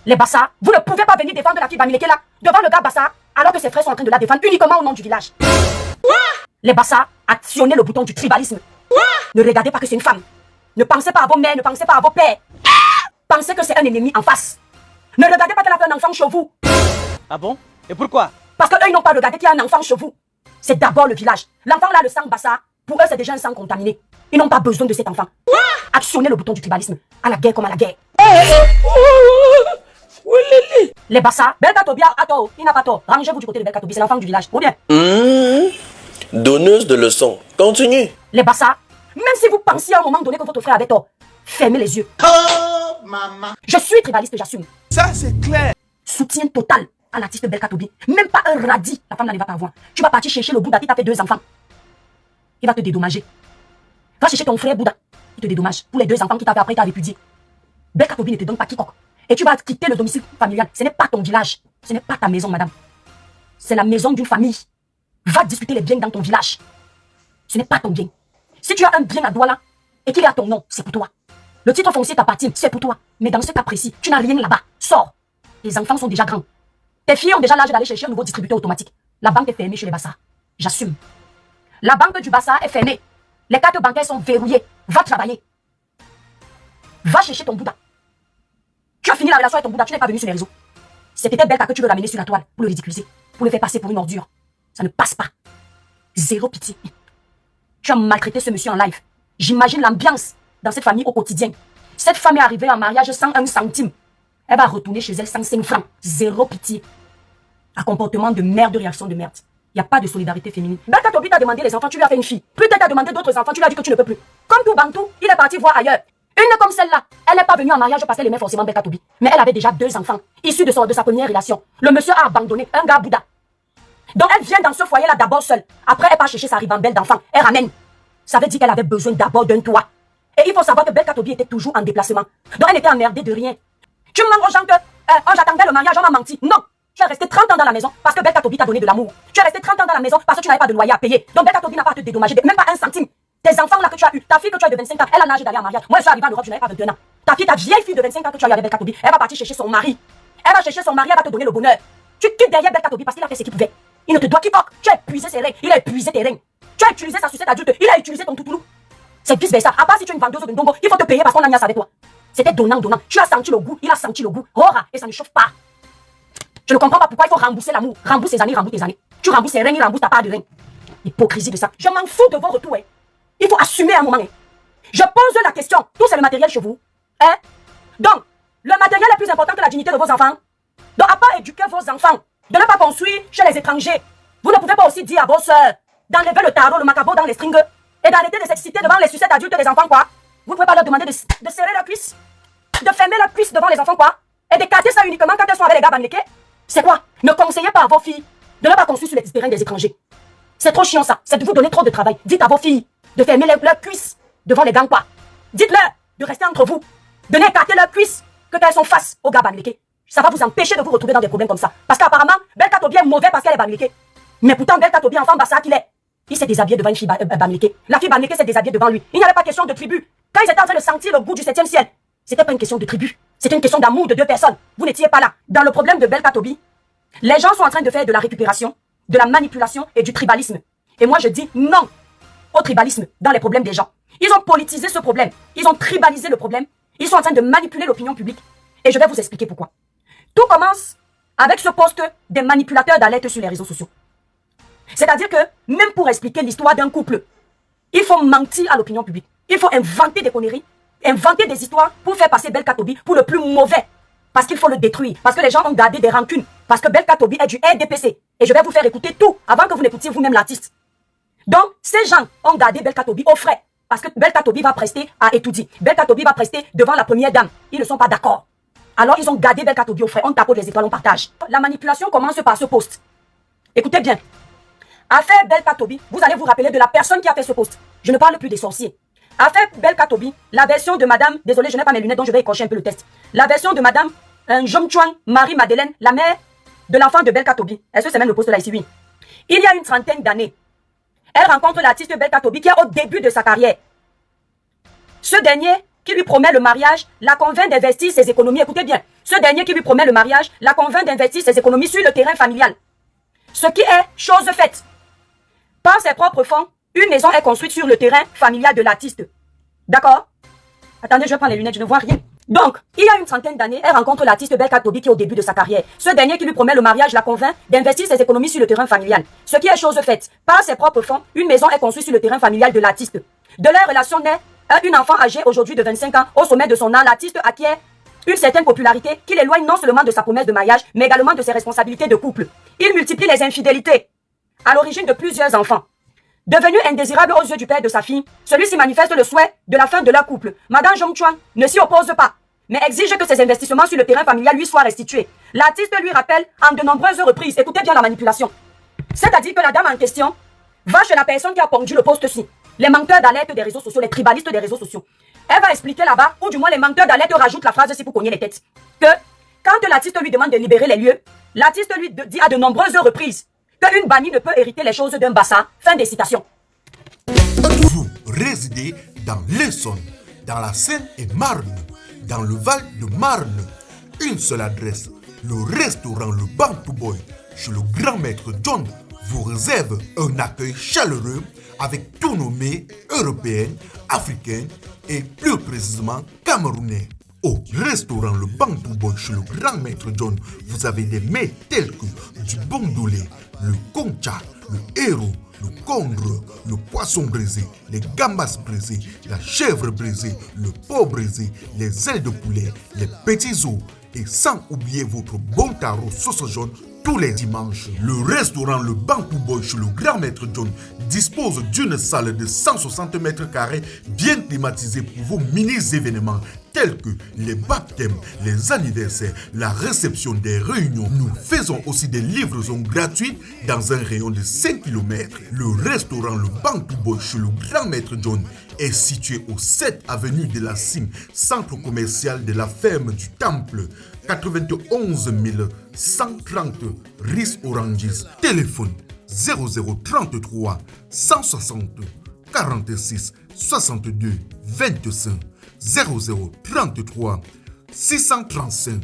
Les Bassa, vous ne pouvez pas venir défendre la fille Bamileke là, devant le gars Bassa, alors que ses frères sont en train de la défendre uniquement au nom du village. Les Bassa, actionnez le bouton du tribalisme. Ne regardez pas que c'est une femme. Ne pensez pas à vos mères, ne pensez pas à vos pères. Pensez que c'est un ennemi en face. Ne regardez pas qu'elle a fait un enfant chez vous. Ah bon? Et pourquoi? Parce qu'eux, ils n'ont pas regardé qu'il y a un enfant chez vous. C'est d'abord le village. L'enfant là, le sang Bassa, pour eux, c'est déjà un sang contaminé. Ils n'ont pas besoin de cet enfant. Actionnez le bouton du tribalisme. À la guerre comme à la guerre. Les Bassa, Belkatobi a tort. Il n'a pas tort. Rangez-vous du côté de Belkatobi, c'est l'enfant du village. Ou bien? Donneuse de leçons. Continue. Les Bassa, même si vous pensiez à un moment donné que votre frère avait tort, fermez les yeux. Oh, maman. Je suis tribaliste, j'assume. Ça, c'est clair. Soutien total à l'artiste Belkatobi. Même pas un radis, la femme là ne va pas avoir. Tu vas partir chercher le Bouddha qui t'a fait 2 enfants. Il va te dédommager. Va chercher ton frère Bouddha. Il te dédommage pour les 2 enfants qu'il t'a fait après, il t'a répudié. Belkatobi ne te donne pas quiconque. Et tu vas quitter le domicile familial. Ce n'est pas ton village. Ce n'est pas ta maison, madame. C'est la maison d'une famille. Va discuter les biens dans ton village. Ce n'est pas ton bien. Si tu as un bien à Douala et qu'il est à ton nom, c'est pour toi. Le titre foncier t'appartient, c'est pour toi. Mais dans ce cas précis, tu n'as rien là-bas. Sors. Les enfants sont déjà grands. Tes filles ont déjà l'âge d'aller chercher un nouveau distributeur automatique. La banque est fermée chez les Bassa. J'assume. La banque du Bassa est fermée. Les cartes bancaires sont verrouillées. Va travailler. Va chercher ton Bouddha. Tu as fini la relation avec ton Bouddha, tu n'es pas venu sur les réseaux. C'est peut-être Belka que tu veux ramener sur la toile pour le ridiculiser, pour le faire passer pour une ordure. Ça ne passe pas. Zéro pitié. Tu as maltraité ce monsieur en live. J'imagine l'ambiance dans cette famille au quotidien. Cette femme est arrivée en mariage sans 1 centime. Elle va retourner chez elle sans 5 francs. Zéro pitié. Un comportement de merde, de réaction de merde. Il n'y a pas de solidarité féminine. Belkatobi t'a demandé les enfants, tu lui as fait une fille. Peut-être t'as demandé d'autres enfants, tu lui as dit que tu ne peux plus. Comme tout Bantou, il est parti voir ailleurs. Une comme celle-là, elle n'est pas venue en mariage parce qu'elle aimait forcément Belkatobi. Mais elle avait déjà 2 enfants, issus de sa première relation. Le monsieur a abandonné un gars Bouddha. Donc elle vient dans ce foyer-là d'abord seule. Après, elle part chercher sa ribambelle d'enfants. Elle ramène. Ça veut dire qu'elle avait besoin d'abord d'un toit. Et il faut savoir que Belkatobi était toujours en déplacement. Donc elle était emmerdée de rien. Tu me mens aux gens que j'attendais le mariage, on m'a menti. Non. Tu es resté 30 ans dans la maison parce que Belkatobi t'a donné de l'amour. Tu es resté 30 ans dans la maison parce que tu n'avais pas de loyer à payer. Donc Belkatobi n'a pas à te dédommager, même pas 1 centime. Tes enfants là que tu as eu, ta fille que tu as de 25 ans, elle a l'âge d'aller en mariage. Moi je suis arrivé en Europe, je n'avais pas 21 ans. Ta fille, ta vieille fille de 25 ans que tu as eu avec Belkatobi, elle va partir chercher son mari. Elle va chercher son mari, elle va te donner le bonheur. Tu quittes derrière Belkatobi parce qu'il a fait ce qu'il pouvait. Il ne te doit quiconque. Tu as épuisé ses reins, il a épuisé tes reins. Tu as utilisé sa sucette adulte, il a utilisé ton toutoulou. C'est vice versa. À part si tu es une vendeuse de ndongo, il faut te payer parce qu'on a niasse avec toi. C'était donnant. Tu as senti le goût, il a senti le goût. Rora, et ça ne chauffe pas. Je ne comprends pas pourquoi il faut rembourser l'amour. Rembourse ses années, rembourse tes années. Tu rembourses ses reins, il rembourse ta part de reins. Hypocrisie de ça. Je m'en fous de vos retours. Hein. Il faut assumer un moment. Hein. Je pose la question. Tout c'est le matériel chez vous. Hein? Donc, le matériel est plus important que la dignité de vos enfants. Donc, à part éduquer vos enfants, de ne pas construire chez les étrangers, vous ne pouvez pas aussi dire à vos soeurs d'enlever le tarot, le macabre dans les strings et d'arrêter de s'exciter devant les sucettes adultes des enfants, quoi. Vous ne pouvez pas leur demander de serrer leurs cuisses, de fermer leurs cuisses devant les enfants, quoi. Et d'écarter ça uniquement quand elles sont avec les gars Bamileke. C'est quoi? Ne conseillez pas à vos filles de ne pas construire sur les terrains des étrangers. C'est trop chiant ça. C'est de vous donner trop de travail. Dites à vos filles de fermer leurs cuisses devant les gants, quoi. Dites-leur de rester entre vous, de n'écarter leurs cuisses que quand elles sont face aux gars Bamileke. Ça va vous empêcher de vous retrouver dans des problèmes comme ça. Parce qu'apparemment, Belkatobi est mauvais parce qu'elle est Bamileke. Mais pourtant, Belkatobi, enfant Bassa qu'il est, il s'est déshabillé devant une fille Bamileke. La fille Bamileke s'est déshabillée devant lui. Il n'y avait pas question de tribu. Quand ils étaient en train de sentir le goût du 7e ciel, c'était pas une question de tribu. C'était une question d'amour de 2 personnes. Vous n'étiez pas là. Dans le problème de Belkatobi, les gens sont en train de faire de la récupération, de la manipulation et du tribalisme. Et moi, je dis non au tribalisme dans les problèmes des gens. Ils ont politisé ce problème. Ils ont tribalisé le problème. Ils sont en train de manipuler l'opinion publique. Et je vais vous expliquer pourquoi. Tout commence avec ce poste des manipulateurs d'alerte sur les réseaux sociaux. C'est-à-dire que, même pour expliquer l'histoire d'un couple, il faut mentir à l'opinion publique. Il faut inventer des conneries, inventer des histoires pour faire passer Belkatobi pour le plus mauvais. Parce qu'il faut le détruire. Parce que les gens ont gardé des rancunes. Parce que Belkatobi est du RDPC. Et je vais vous faire écouter tout avant que vous n'écoutiez vous-même l'artiste. Donc, ces gens ont gardé Belkatobi au frais. Parce que Belkatobi va prester à étudier. Belkatobi va prester devant la première dame. Ils ne sont pas d'accord. Alors, ils ont gardé Belkatobi au frais. On tapote les étoiles, on partage. La manipulation commence par ce post. Écoutez bien. Affaire Belkatobi, vous allez vous rappeler de la personne qui a fait ce post. Je ne parle plus des sorciers. Affaire Belkatobi, la version de madame, désolé, je n'ai pas mes lunettes, donc je vais écorcher un peu le test. La version de madame Jomchuan Marie-Madeleine, la mère de l'enfant de Belkatobi. Est-ce que c'est même le post là ici? Oui. Il y a une 30aine d'années, elle rencontre l'artiste Belkatobi qui est au début de sa carrière. Ce dernier, qui lui promet le mariage, la convainc d'investir ses économies. Écoutez bien, Ce dernier qui lui promet le mariage la convainc d'investir ses économies sur le terrain familial. Ce qui est chose faite. Par ses propres fonds, une maison est construite sur le terrain familial de l'artiste. D'accord? Attendez, je vais prendre les lunettes, je ne vois rien. Donc, il y a une trentaine d'années, elle rencontre l'artiste Belka Tobi qui est au début de sa carrière. Ce dernier qui lui promet le mariage la convainc d'investir ses économies sur le terrain familial. Ce qui est chose faite. Par ses propres fonds, une maison est construite sur le terrain familial de l'artiste. De leur relation naît une enfant âgée aujourd'hui de 25 ans. Au sommet de son âge, l'artiste acquiert une certaine popularité qui l'éloigne non seulement de sa promesse de mariage, mais également de ses responsabilités de couple. Il multiplie les infidélités, à l'origine de plusieurs enfants. Devenu indésirable aux yeux du père de sa fille, celui-ci manifeste le souhait de la fin de leur couple. Madame Zhong Chuan ne s'y oppose pas, mais exige que ses investissements sur le terrain familial lui soient restitués. L'artiste lui rappelle en de nombreuses reprises, écoutez bien la manipulation. C'est-à-dire que la dame en question va chez la personne qui a pondu le post-ci, les menteurs d'alerte des réseaux sociaux, les tribalistes des réseaux sociaux. Elle va expliquer là-bas, ou du moins les menteurs d'alerte rajoutent la phrase-ci pour cogner les têtes, que quand l'artiste lui demande de libérer les lieux, l'artiste lui dit à de nombreuses reprises qu'une bannie ne peut hériter les choses d'un bassin. Fin des citations. Vous résidez dans l'Essonne, dans la Seine-et-Marne, dans le Val-de-Marne. Une seule adresse, le restaurant Le Bantou Boy, chez le grand maître John, vous réserve un accueil chaleureux avec tous nos mets européennes, africaines et plus précisément camerounais. Au restaurant Le Bantou Boy chez le grand maître John, vous avez des mets tels que du bondolé, le concha, le héros, le congre, le poisson braisé, les gambas braisés, la chèvre braisée, le porc braisé, les ailes de poulet, les petits os et sans oublier votre bon tarot sauce jaune tous les dimanches. Le restaurant Le Bantou Boy chez le grand maître John dispose d'une salle de 160 mètres carrés bien climatisée pour vos mini-événements tels que les baptêmes, les anniversaires, la réception des réunions. Nous faisons aussi des livraisons gratuites dans un rayon de 5 km. Le restaurant Le Bantou Boy chez le grand maître John est situé au 7 avenue de la Cime, centre commercial de la ferme du Temple, 91 130 Ris Orangis. Téléphone 0033 160 46 62 25 0033 635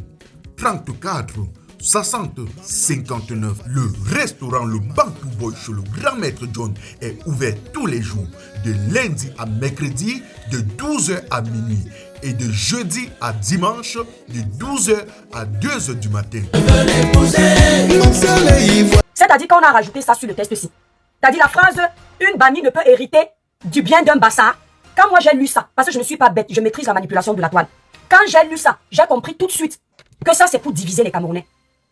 34 60 59. Le restaurant Le Bantou Boy chez le grand maître John est ouvert tous les jours, de lundi à mercredi, de 12h à minuit et de jeudi à dimanche, de 12h à 2h du matin. C'est-à-dire qu'on a rajouté ça sur le test-ci. C'est-à-dire la phrase « Une bannie ne peut hériter du bien d'un bâtard ». Quand moi j'ai lu ça, parce que je ne suis pas bête, je maîtrise la manipulation de la toile. Quand j'ai lu ça, j'ai compris tout de suite que ça c'est pour diviser les Camerounais.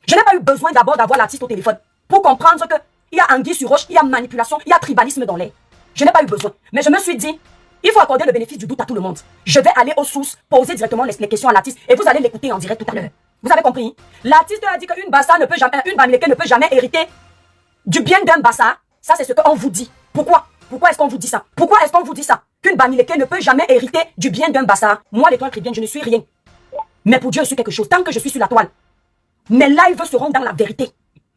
Je n'ai pas eu besoin d'abord d'avoir l'artiste au téléphone pour comprendre qu'il y a anguille sur roche, il y a manipulation, il y a tribalisme dans l'air. Je n'ai pas eu besoin. Mais je me suis dit, il faut accorder le bénéfice du doute à tout le monde. Je vais aller aux sources, poser directement les questions à l'artiste et vous allez l'écouter en direct tout à l'heure. Vous avez compris? L'artiste a dit qu'une bassa ne peut jamais, une bamileke ne peut jamais hériter du bien d'un bassa. Ça c'est ce qu'on vous dit. Pourquoi? Pourquoi est-ce qu'on vous dit ça? Pourquoi est-ce qu'on vous dit ça? Qu'une bamileke ne peut jamais hériter du bien d'un bassa. Moi, l'étoile chrétienne, je ne suis rien. Mais pour Dieu, je suis quelque chose. Tant que je suis sur la toile, mes lives seront dans la vérité.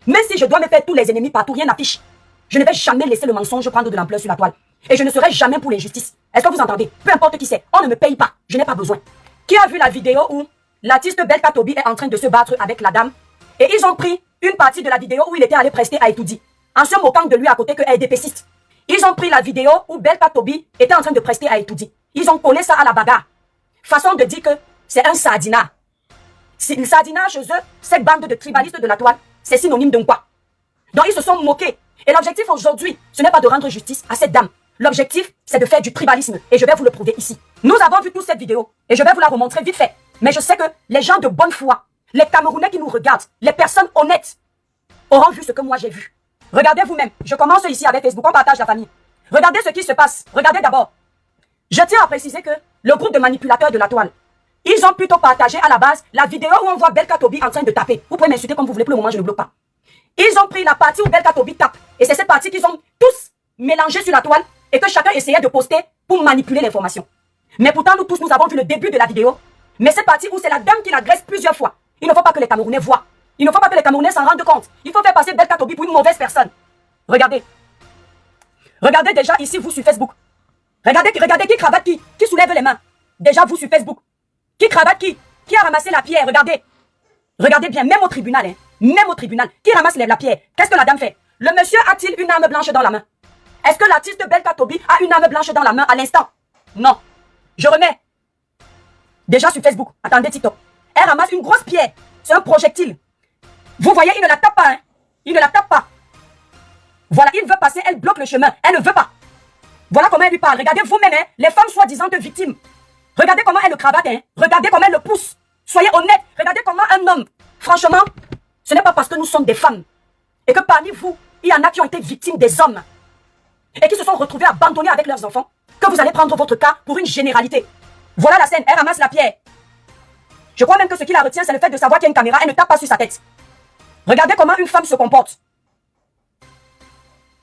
Même si je dois me faire tous les ennemis partout, rien n'affiche. Je ne vais jamais laisser le mensonge prendre de l'ampleur sur la toile. Et je ne serai jamais pour l'injustice. Est-ce que vous entendez? Peu importe qui c'est, on ne me paye pas. Je n'ai pas besoin. Qui a vu la vidéo où l'artiste Belka Tobi est en train de se battre avec la dame? Et ils ont pris une partie de la vidéo où il était allé prester à Etoudi, en se moquant de lui à côté que elle est dépéciste. Ils ont pris la vidéo où Belka Tobi était en train de prester à Etoudi. Ils ont collé ça à la bagarre. Façon de dire que c'est un sardinat. Si le sardinat chez eux, cette bande de tribalistes de la toile, c'est synonyme de quoi? Donc ils se sont moqués. Et l'objectif aujourd'hui, ce n'est pas de rendre justice à cette dame. L'objectif, c'est de faire du tribalisme. Et je vais vous le prouver ici. Nous avons vu toute cette vidéo. Et je vais vous la remontrer vite fait. Mais je sais que les gens de bonne foi, les Camerounais qui nous regardent, les personnes honnêtes, auront vu ce que moi j'ai vu. Regardez vous-même. Je commence ici avec Facebook. On partage la famille. Regardez ce qui se passe. Regardez d'abord. Je tiens à préciser que le groupe de manipulateurs de la toile, ils ont plutôt partagé à la base la vidéo où on voit Belka Tobi en train de taper. Vous pouvez m'insulter comme vous voulez, pour le moment je ne bloque pas. Ils ont pris la partie où Belka Tobi tape. Et c'est cette partie qu'ils ont tous mélangé sur la toile et que chacun essayait de poster pour manipuler l'information. Mais pourtant, nous tous, nous avons vu le début de la vidéo. Mais cette partie où c'est la dame qui l'agresse plusieurs fois. Il ne faut pas que les Camerounais voient. Il ne faut pas que les Camerounais s'en rendent compte. Il faut faire passer Belka Tobi pour une mauvaise personne. Regardez. Regardez déjà ici, vous sur Facebook. Regardez qui cravate qui soulève les mains. Déjà, vous sur Facebook. Qui cravate qui a ramassé la pierre, regardez. Regardez bien, même au tribunal, qui ramasse la pierre, qu'est-ce que la dame fait? Le monsieur a-t-il une arme blanche dans la main? Est-ce que l'artiste Belka Tobi a une arme blanche dans la main à l'instant? Non. Je remets. Déjà sur Facebook, attendez TikTok. Elle ramasse une grosse pierre, c'est un projectile. Vous voyez, il ne la tape pas, hein. Il ne la tape pas. Voilà, il veut passer, elle bloque le chemin, elle ne veut pas. Voilà comment elle lui parle. Regardez vous-même, hein, les femmes soi-disant victimes. Regardez comment elle le cravate, hein. Regardez comment elle le pousse. Soyez honnête. Regardez comment un homme, franchement, ce n'est pas parce que nous sommes des femmes et que parmi vous, il y en a qui ont été victimes des hommes et qui se sont retrouvés abandonnés avec leurs enfants que vous allez prendre votre cas pour une généralité. Voilà la scène, elle ramasse la pierre. Je crois même que ce qui la retient, c'est le fait de savoir qu'il y a une caméra, elle ne tape pas sur sa tête. Regardez comment une femme se comporte.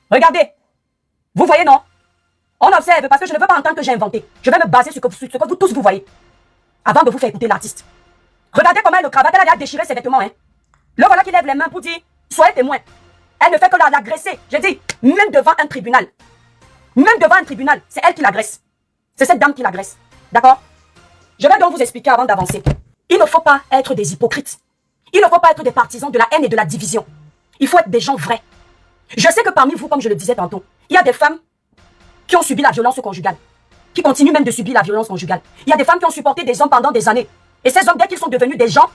Regardez. Vous voyez, non? On observe parce que je ne veux pas entendre que j'ai inventé. Je vais me baser sur ce que vous tous vous voyez avant de vous faire écouter l'artiste. Regardez comment elle le cravate, elle a déchiré ses vêtements. Hein. Le voilà qui lève les mains pour dire, soyez témoin. Elle ne fait que l'agresser. J'ai dit, même devant un tribunal. Même devant un tribunal, c'est elle qui l'agresse. C'est cette dame qui l'agresse. D'accord? Je vais donc vous expliquer avant d'avancer. Il ne faut pas être des hypocrites. Il ne faut pas être des partisans de la haine et de la division. Il faut être des gens vrais. Je sais que parmi vous, comme je le disais tantôt, il y a des femmes qui ont subi la violence conjugale, qui continuent même de subir la violence conjugale. Il y a des femmes qui ont supporté des hommes pendant des années. Et ces hommes, dès qu'ils sont devenus des gens,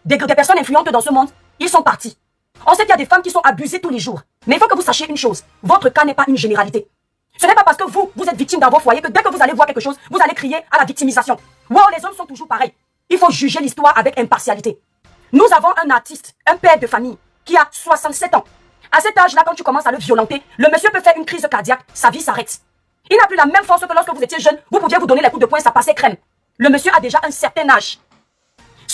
des personnes influentes dans ce monde, ils sont partis. On sait qu'il y a des femmes qui sont abusées tous les jours. Mais il faut que vous sachiez une chose. Votre cas n'est pas une généralité. Ce n'est pas parce que vous êtes victime dans vos foyers que dès que vous allez voir quelque chose, vous allez crier à la victimisation. Wow, les hommes sont toujours pareils. Il faut juger l'histoire avec impartialité. Nous avons un artiste, un père de famille, qui a 67 ans. À cet âge-là, quand tu commences à le violenter, le monsieur peut faire une crise cardiaque, sa vie s'arrête. Il n'a plus la même force que lorsque vous étiez jeune, vous pouviez vous donner les coups de poing, ça passait crème. Le monsieur a déjà un certain âge.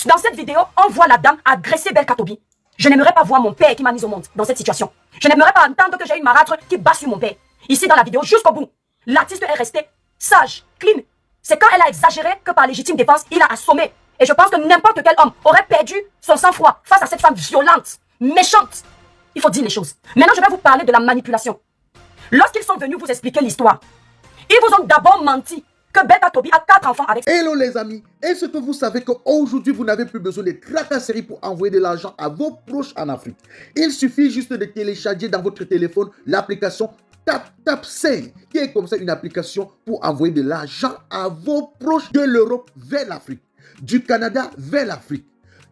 Dans cette vidéo, on voit la dame agresser Belka Tobi. Je n'aimerais pas voir mon père qui m'a mise au monde dans cette situation. Je n'aimerais pas entendre que j'ai une marâtre qui bat sur mon père. Ici dans la vidéo, jusqu'au bout, l'artiste est resté sage, clean. C'est quand elle a exagéré que par légitime défense, il a assommé. Et je pense que n'importe quel homme aurait perdu son sang-froid face à cette femme violente, méchante. Il faut dire les choses. Maintenant, je vais vous parler de la manipulation. Lorsqu'ils sont venus vous expliquer l'histoire, ils vous ont d'abord menti que Belka Tobi a 4 enfants avec... Hello les amis, est-ce que vous savez qu'aujourd'hui vous n'avez plus besoin de tracasseries pour envoyer de l'argent à vos proches en Afrique? Il suffit juste de télécharger dans votre téléphone l'application TapTapSend, qui est comme ça une application pour envoyer de l'argent à vos proches de l'Europe vers l'Afrique, du Canada vers l'Afrique,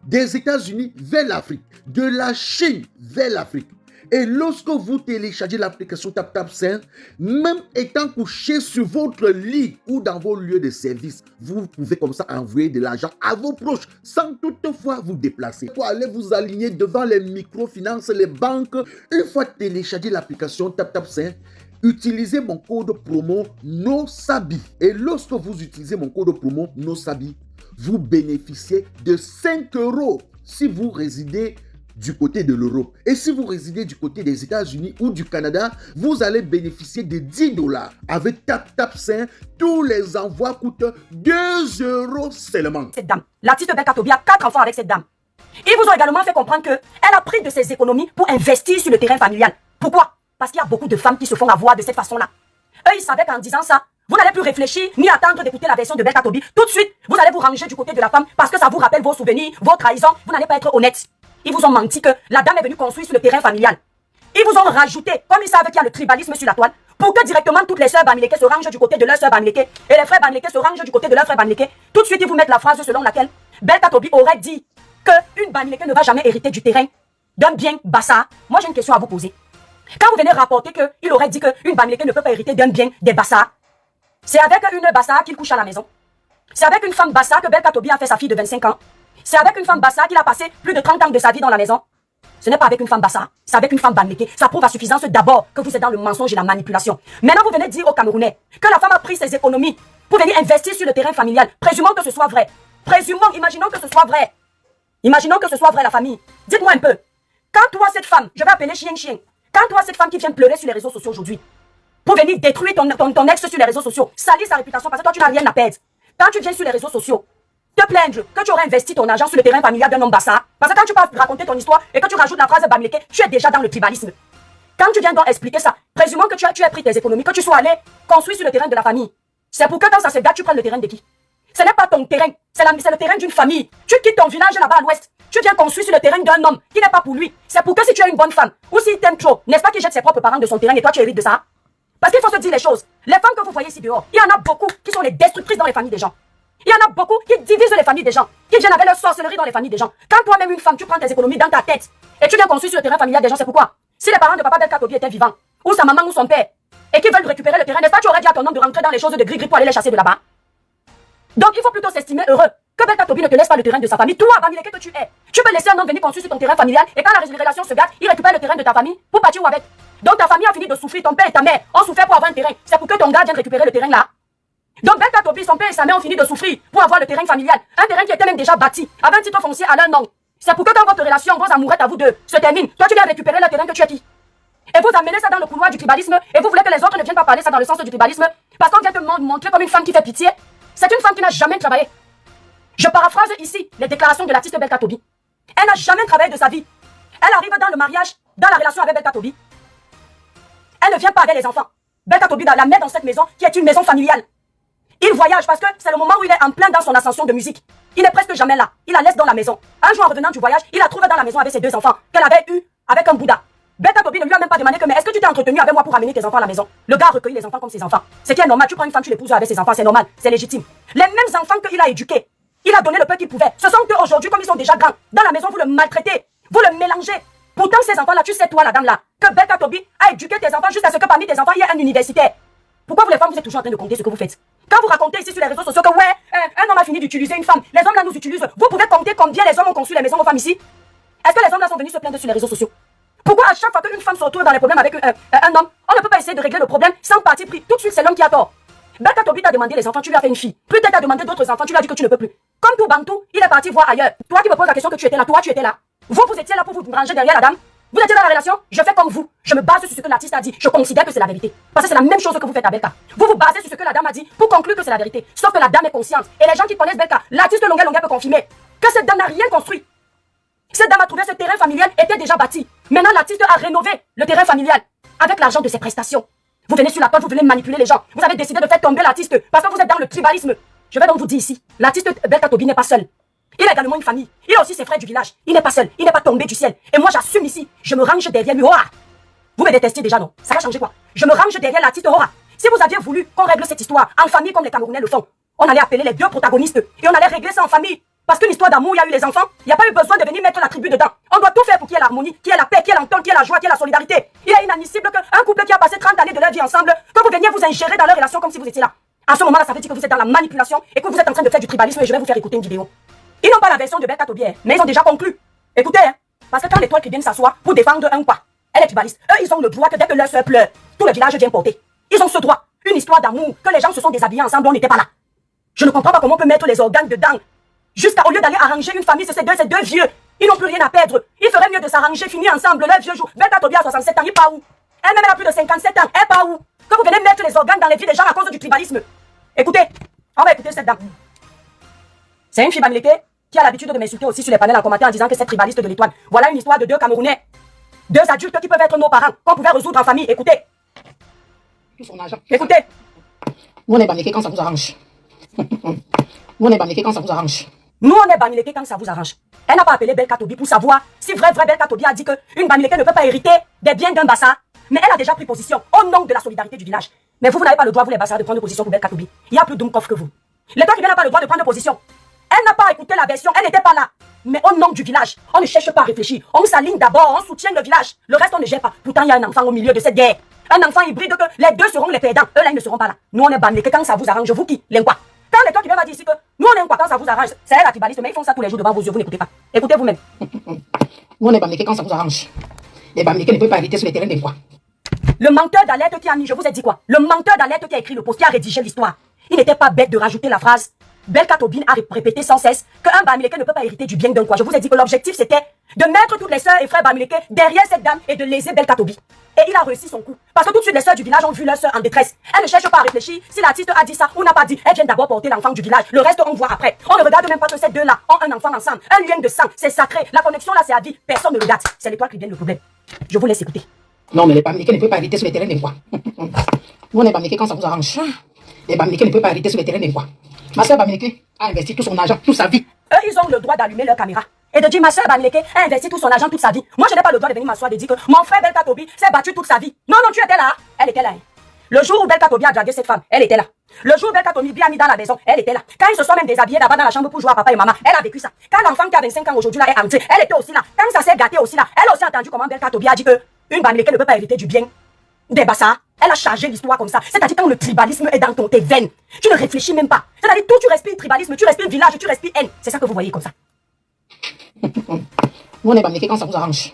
des États-Unis vers l'Afrique, de la Chine vers l'Afrique. Et lorsque vous téléchargez l'application TapTapSend, même étant couché sur votre lit ou dans vos lieux de service, vous pouvez comme ça envoyer de l'argent à vos proches sans toutefois vous déplacer. Pour aller vous aligner devant les microfinances, les banques, une fois téléchargé l'application TapTapSend, utilisez mon code promo NOSABI. Et lorsque vous utilisez mon code promo NOSABI, vous bénéficiez de 5 € si vous résidez du côté de l'Europe. Et si vous résidez du côté des États-Unis ou du Canada, vous allez bénéficier de 10 $. Avec TapTapSend, tous les envois coûtent 2 € seulement. Cette dame, l'artiste Belka Tobi a 4 enfants avec cette dame. Ils vous ont également fait comprendre qu'elle a pris de ses économies pour investir sur le terrain familial. Pourquoi? Parce qu'il y a beaucoup de femmes qui se font avoir de cette façon-là. Eux, ils savaient qu'en disant ça, vous n'allez plus réfléchir ni attendre d'écouter la version de Belka Tobi. Tout de suite, vous allez vous ranger du côté de la femme parce que ça vous rappelle vos souvenirs, vos trahisons. Vous n'allez pas être honnête. Ils vous ont menti que la dame est venue construire sur le terrain familial. Ils vous ont rajouté, comme ils savent qu'il y a le tribalisme sur la toile, pour que directement toutes les sœurs Bamileke se rangent du côté de leurs sœurs Bamileke et les frères Bamileke se rangent du côté de leurs frères Bamileke. Tout de suite, ils vous mettent la phrase selon laquelle Belka Tobi aurait dit qu'une Bamileke ne va jamais hériter du terrain d'un bien Bassa. Moi, j'ai une question à vous poser. Quand vous venez rapporter qu'il aurait dit qu'une Bamileke ne peut pas hériter d'un bien des Bassa, c'est avec une Bassa qu'il couche à la maison. C'est avec une femme Bassa que Belka Tobi a fait sa fille de 25 ans. C'est avec une femme Bassa qu'il a passé plus de 30 ans de sa vie dans la maison. Ce n'est pas avec une femme Bassa, c'est avec une femme Bamileke. Ça prouve à suffisance d'abord que vous êtes dans le mensonge et la manipulation. Maintenant, vous venez dire aux Camerounais que la femme a pris ses économies pour venir investir sur le terrain familial. Présumons que ce soit vrai. Imaginons que ce soit vrai. Imaginons que ce soit vrai, la famille. Dites-moi un peu. Quand toi, cette femme, je vais appeler chien, quand toi, cette femme qui vient pleurer sur les réseaux sociaux aujourd'hui, pour venir détruire ton ex sur les réseaux sociaux, salir sa réputation parce que toi, tu n'as rien à perdre. Quand tu viens sur les réseaux sociaux, te plaindre que tu aurais investi ton argent sur le terrain familial d'un homme Bassa. Parce que quand tu passes raconter ton histoire et que tu rajoutes la phrase Bamileke, tu es déjà dans le tribalisme. Quand tu viens donc expliquer ça, présumons que tu as pris tes économies, que tu sois allé construire sur le terrain de la famille. C'est pour que quand ça se gâte, tu prennes le terrain de qui? Ce n'est pas ton terrain, c'est le terrain d'une famille. Tu quittes ton village là-bas à l'ouest. Tu viens construire sur le terrain d'un homme qui n'est pas pour lui. C'est pour que si tu es une bonne femme, ou s'il t'aime trop, n'est-ce pas qu'il jette ses propres parents de son terrain et toi tu hérites de ça? Parce qu'il faut se dire les choses. Les femmes que vous voyez ici dehors, il y en a beaucoup qui sont les destructrices dans les familles des gens. Il y en a beaucoup qui divisent les familles des gens, qui viennent avec leur sorcellerie dans les familles des gens. Quand toi-même une femme, tu prends tes économies dans ta tête et tu viens construire sur le terrain familial des gens, c'est pourquoi? Si les parents de papa Belka Tobi étaient vivants, ou sa maman ou son père, et qu'ils veulent récupérer le terrain, n'est-ce pas, tu aurais dit à ton homme de rentrer dans les choses de gris-gris pour aller les chasser de là-bas? Donc il faut plutôt s'estimer heureux que Belka Tobi ne te laisse pas le terrain de sa famille. Toi, Bamileke que tu es, tu peux laisser un homme venir construire sur ton terrain familial et quand la relation se gâte, il récupère le terrain de ta famille pour partir où avec? Donc ta famille a fini de souffrir, ton père et ta mère ont souffert pour avoir un terrain. C'est pour que ton gars vienne récupérer le terrain là. Donc Belka Tobi, son père et sa mère ont fini de souffrir pour avoir le terrain familial. Un terrain qui était même déjà bâti, avec un titre foncier à leur nom. C'est pour que quand votre relation, vos amourettes à vous deux se termine, toi tu viens récupérer le terrain que tu as dit. Et vous amenez ça dans le couloir du tribalisme et vous voulez que les autres ne viennent pas parler ça dans le sens du tribalisme parce qu'on vient te montrer comme une femme qui fait pitié. C'est une femme qui n'a jamais travaillé. Je paraphrase ici les déclarations de l'artiste Belka Tobi. Elle n'a jamais travaillé de sa vie. Elle arrive dans le mariage, dans la relation avec Belka Tobi. Elle ne vient pas avec les enfants. Belka Tobi la met dans cette maison qui est une maison familiale. Il voyage parce que c'est le moment où il est en plein dans son ascension de musique. Il n'est presque jamais là. Il la laisse dans la maison. Un jour en revenant du voyage, il la trouve dans la maison avec ses deux enfants qu'elle avait eu avec un Bouddha. Belka Tobi ne lui a même pas demandé que mais est-ce que tu t'es entretenu avec moi pour amener tes enfants à la maison? Le gars recueille les enfants comme ses enfants. C'est qui est normal. Tu prends une femme, tu l'épouses avec ses enfants, c'est normal, c'est légitime. Les mêmes enfants qu'il a éduqués, il a donné le peu qu'il pouvait. Ce sont eux aujourd'hui, comme ils sont déjà grands, dans la maison, vous le maltraitez, vous le mélangez. Pourtant, ces enfants-là, tu sais toi, la dame-là, que Belka Tobi a éduqué tes enfants jusqu'à ce que parmi tes enfants, il y ait un universitaire. Pourquoi vous les femmes, vous êtes toujours en train de compter ce que vous faites? Quand vous racontez ici sur les réseaux sociaux que ouais, un homme a fini d'utiliser une femme, les hommes là nous utilisent, vous pouvez compter combien les hommes ont construit les maisons aux femmes ici? Est-ce que les hommes là sont venus se plaindre sur les réseaux sociaux? Pourquoi à chaque fois qu'une femme se retrouve dans les problèmes avec un homme, on ne peut pas essayer de régler le problème sans parti pris? Tout de suite, c'est l'homme qui a tort. Belka Tobi t'a demandé les enfants, tu lui as fait une fille. Peut-être t'as demandé d'autres enfants, tu lui as dit que tu ne peux plus. Comme tout Bantou, il est parti voir ailleurs. Toi qui me poses la question que tu étais là, toi tu étais là. Vous étiez là pour vous ranger derrière la dame. Vous étiez dans la relation, je fais comme vous. Je me base sur ce que l'artiste a dit. Je considère que c'est la vérité. Parce que c'est la même chose que vous faites à Belka. Vous vous basez sur ce que la dame a dit pour conclure que c'est la vérité. Sauf que la dame est consciente. Et les gens qui connaissent Belka, l'artiste Longuet peut confirmer que cette dame n'a rien construit. Cette dame a trouvé ce terrain familial était déjà bâti. Maintenant, l'artiste a rénové le terrain familial avec l'argent de ses prestations. Vous venez sur la toile, vous venez manipuler les gens. Vous avez décidé de faire tomber l'artiste parce que vous êtes dans le tribalisme. Je vais donc vous dire ici, l'artiste Belka Tobi n'est pas seul. Il a également une famille. Il a aussi ses frères du village. Il n'est pas seul. Il n'est pas tombé du ciel. Et moi, j'assume ici. Je me range derrière lui. Hora! Vous me détestiez déjà, non? Ça va changer quoi? Je me range derrière l'artiste Hora. Si vous aviez voulu qu'on règle cette histoire en famille comme les Camerounais le font, on allait appeler les deux protagonistes et on allait régler ça en famille. Parce qu'une histoire d'amour, il y a eu les enfants. Il n'y a pas eu besoin de venir mettre la tribu dedans. On doit tout faire pour qu'il y ait l'harmonie, qu'il y ait la paix, qu'il y ait l'entente, qu'il y ait la joie, qu'il y ait la solidarité. Il est inadmissible qu'un couple qui a passé 30 années de leur vie ensemble, que vous veniez vous ingérer dans leur relation comme si vous étiez là. À ce moment-là, ça veut dire que vous êtes dans la manipulation et que vous êtes en train de faire du tribalisme et je vais vous faire écouter une vidéo. Ils n'ont pas la version de Belka Tobi, mais ils ont déjà conclu. Écoutez, parce que quand l'étoile qui vient s'asseoir pour défendre un quoi, elle est tribaliste. Eux, ils ont le droit que dès que leur soeur pleure, tout le village vient porter. Ils ont ce droit. Une histoire d'amour, que les gens se sont déshabillés ensemble, on n'était pas là. Je ne comprends pas comment on peut mettre les organes dedans. Jusqu'à au lieu d'aller arranger une famille, c'est ces deux vieux. Ils n'ont plus rien à perdre. Il ferait mieux de s'arranger, finir ensemble leur vieux jour. Belka Tobi a 67 ans, il part où? Elle-même elle a plus de 57 ans, elle part où? Que vous venez mettre les organes dans les vies des gens à cause du tribalisme. Écoutez, on va écouter cette dame. C'est une fille Bamileke qui a l'habitude de m'insulter aussi sur les panels en commentaire en disant que c'est tribaliste de l'étoile. Voilà une histoire de deux Camerounais. Deux adultes qui peuvent être nos parents, qu'on pouvait résoudre en famille. Écoutez. Son argent. Écoutez. Nous on est Bamileke quand ça vous arrange. Nous on est Bamileke quand ça vous arrange. Nous on est Bamileke quand ça vous arrange. Elle n'a pas appelé Belka Tobi pour savoir si vrai Belka Tobi a dit qu'une Bamileke ne peut pas hériter des biens d'un bassa. Mais elle a déjà pris position au nom de la solidarité du village. Mais vous n'avez pas le droit, vous les bassards, de prendre position pour Belka Tobi. Il y a plus d'hommes que vous. L'État qui n'a pas le droit de prendre position. Elle n'a pas écouté la version, elle n'était pas là. Mais au nom du village, on ne cherche pas à réfléchir. On s'aligne d'abord, on soutient le village. Le reste, on ne gère pas. Pourtant, il y a un enfant au milieu de cette guerre. Un enfant hybride que les deux seront les perdants. Eux là, ils ne seront pas là. Nous, on est Bamileke quand ça vous arrange. Vous qui? Les quoi? Quand l'état qui vient m'a dit ici que nous, on est quoi quand ça vous arrange. C'est elle la tribaliste, mais ils font ça tous les jours devant vos yeux. Vous n'écoutez pas. Écoutez vous-même. Nous on est Bamileke quand ça vous arrange. Les Bamileke ne peuvent pas hériter sur les terrains des quoi. Le menteur d'alerte qui a mis, je vous ai dit quoi? Le menteur d'alerte qui a écrit le post, qui a rédigé l'histoire. Il n'était pas bête de rajouter la phrase. Belka Tobi a répété sans cesse qu'un Bamileke ne peut pas hériter du bien d'un quoi. Je vous ai dit que l'objectif c'était de mettre toutes les sœurs et frères Bamileke derrière cette dame et de léser Belka Tobi. Et il a réussi son coup. Parce que tout de suite les sœurs du village ont vu leur sœur en détresse. Elles ne cherchent pas à réfléchir si l'artiste a dit ça ou n'a pas dit. Elles viennent d'abord porter l'enfant du village. Le reste on voit après. On ne regarde même pas que ces deux-là ont un enfant ensemble. Un lien de sang, c'est sacré. La connexion là c'est à vie. Personne ne regarde. C'est l'étoile qui vient le problème. Je vous laisse écouter. Non mais les Bamileke ne peuvent pas hériter sur les terrains des quoi. Nous on est Bamileke quand ça vous arrange. Les Bamileke ne peuvent pas hériter sur les terrains des quoi. Ma soeur Bamileke a investi tout son argent, toute sa vie. Eux, ils ont le droit d'allumer leur caméra. Et de dire, ma soeur Bamileke a investi tout son argent toute sa vie. Moi, je n'ai pas le droit de venir m'asseoir et de dire que mon frère Belka Tobi s'est battu toute sa vie. Non, non, tu étais là. Elle était là. Le jour où Belka Tobi a dragué cette femme, elle était là. Le jour où Belka Tobi a mis dans la maison, elle était là. Quand ils se sont même déshabillés d'abord dans la chambre pour jouer à papa et maman, elle a vécu ça. Quand l'enfant qui a 25 ans aujourd'hui là est entré, elle était aussi là. Quand ça s'est gâté aussi là, elle a aussi entendu comment Belka Tobi a dit que une Bamileke ne peut pas hériter du bien des Bassa. Elle a chargé l'histoire comme ça. C'est-à-dire quand le tribalisme est dans tes veines, tu ne réfléchis même pas. C'est-à-dire tout tu respires tribalisme, tu respires village, tu respires haine. C'est ça que vous voyez comme ça. Vous, les Bamileke, quand ça vous arrange,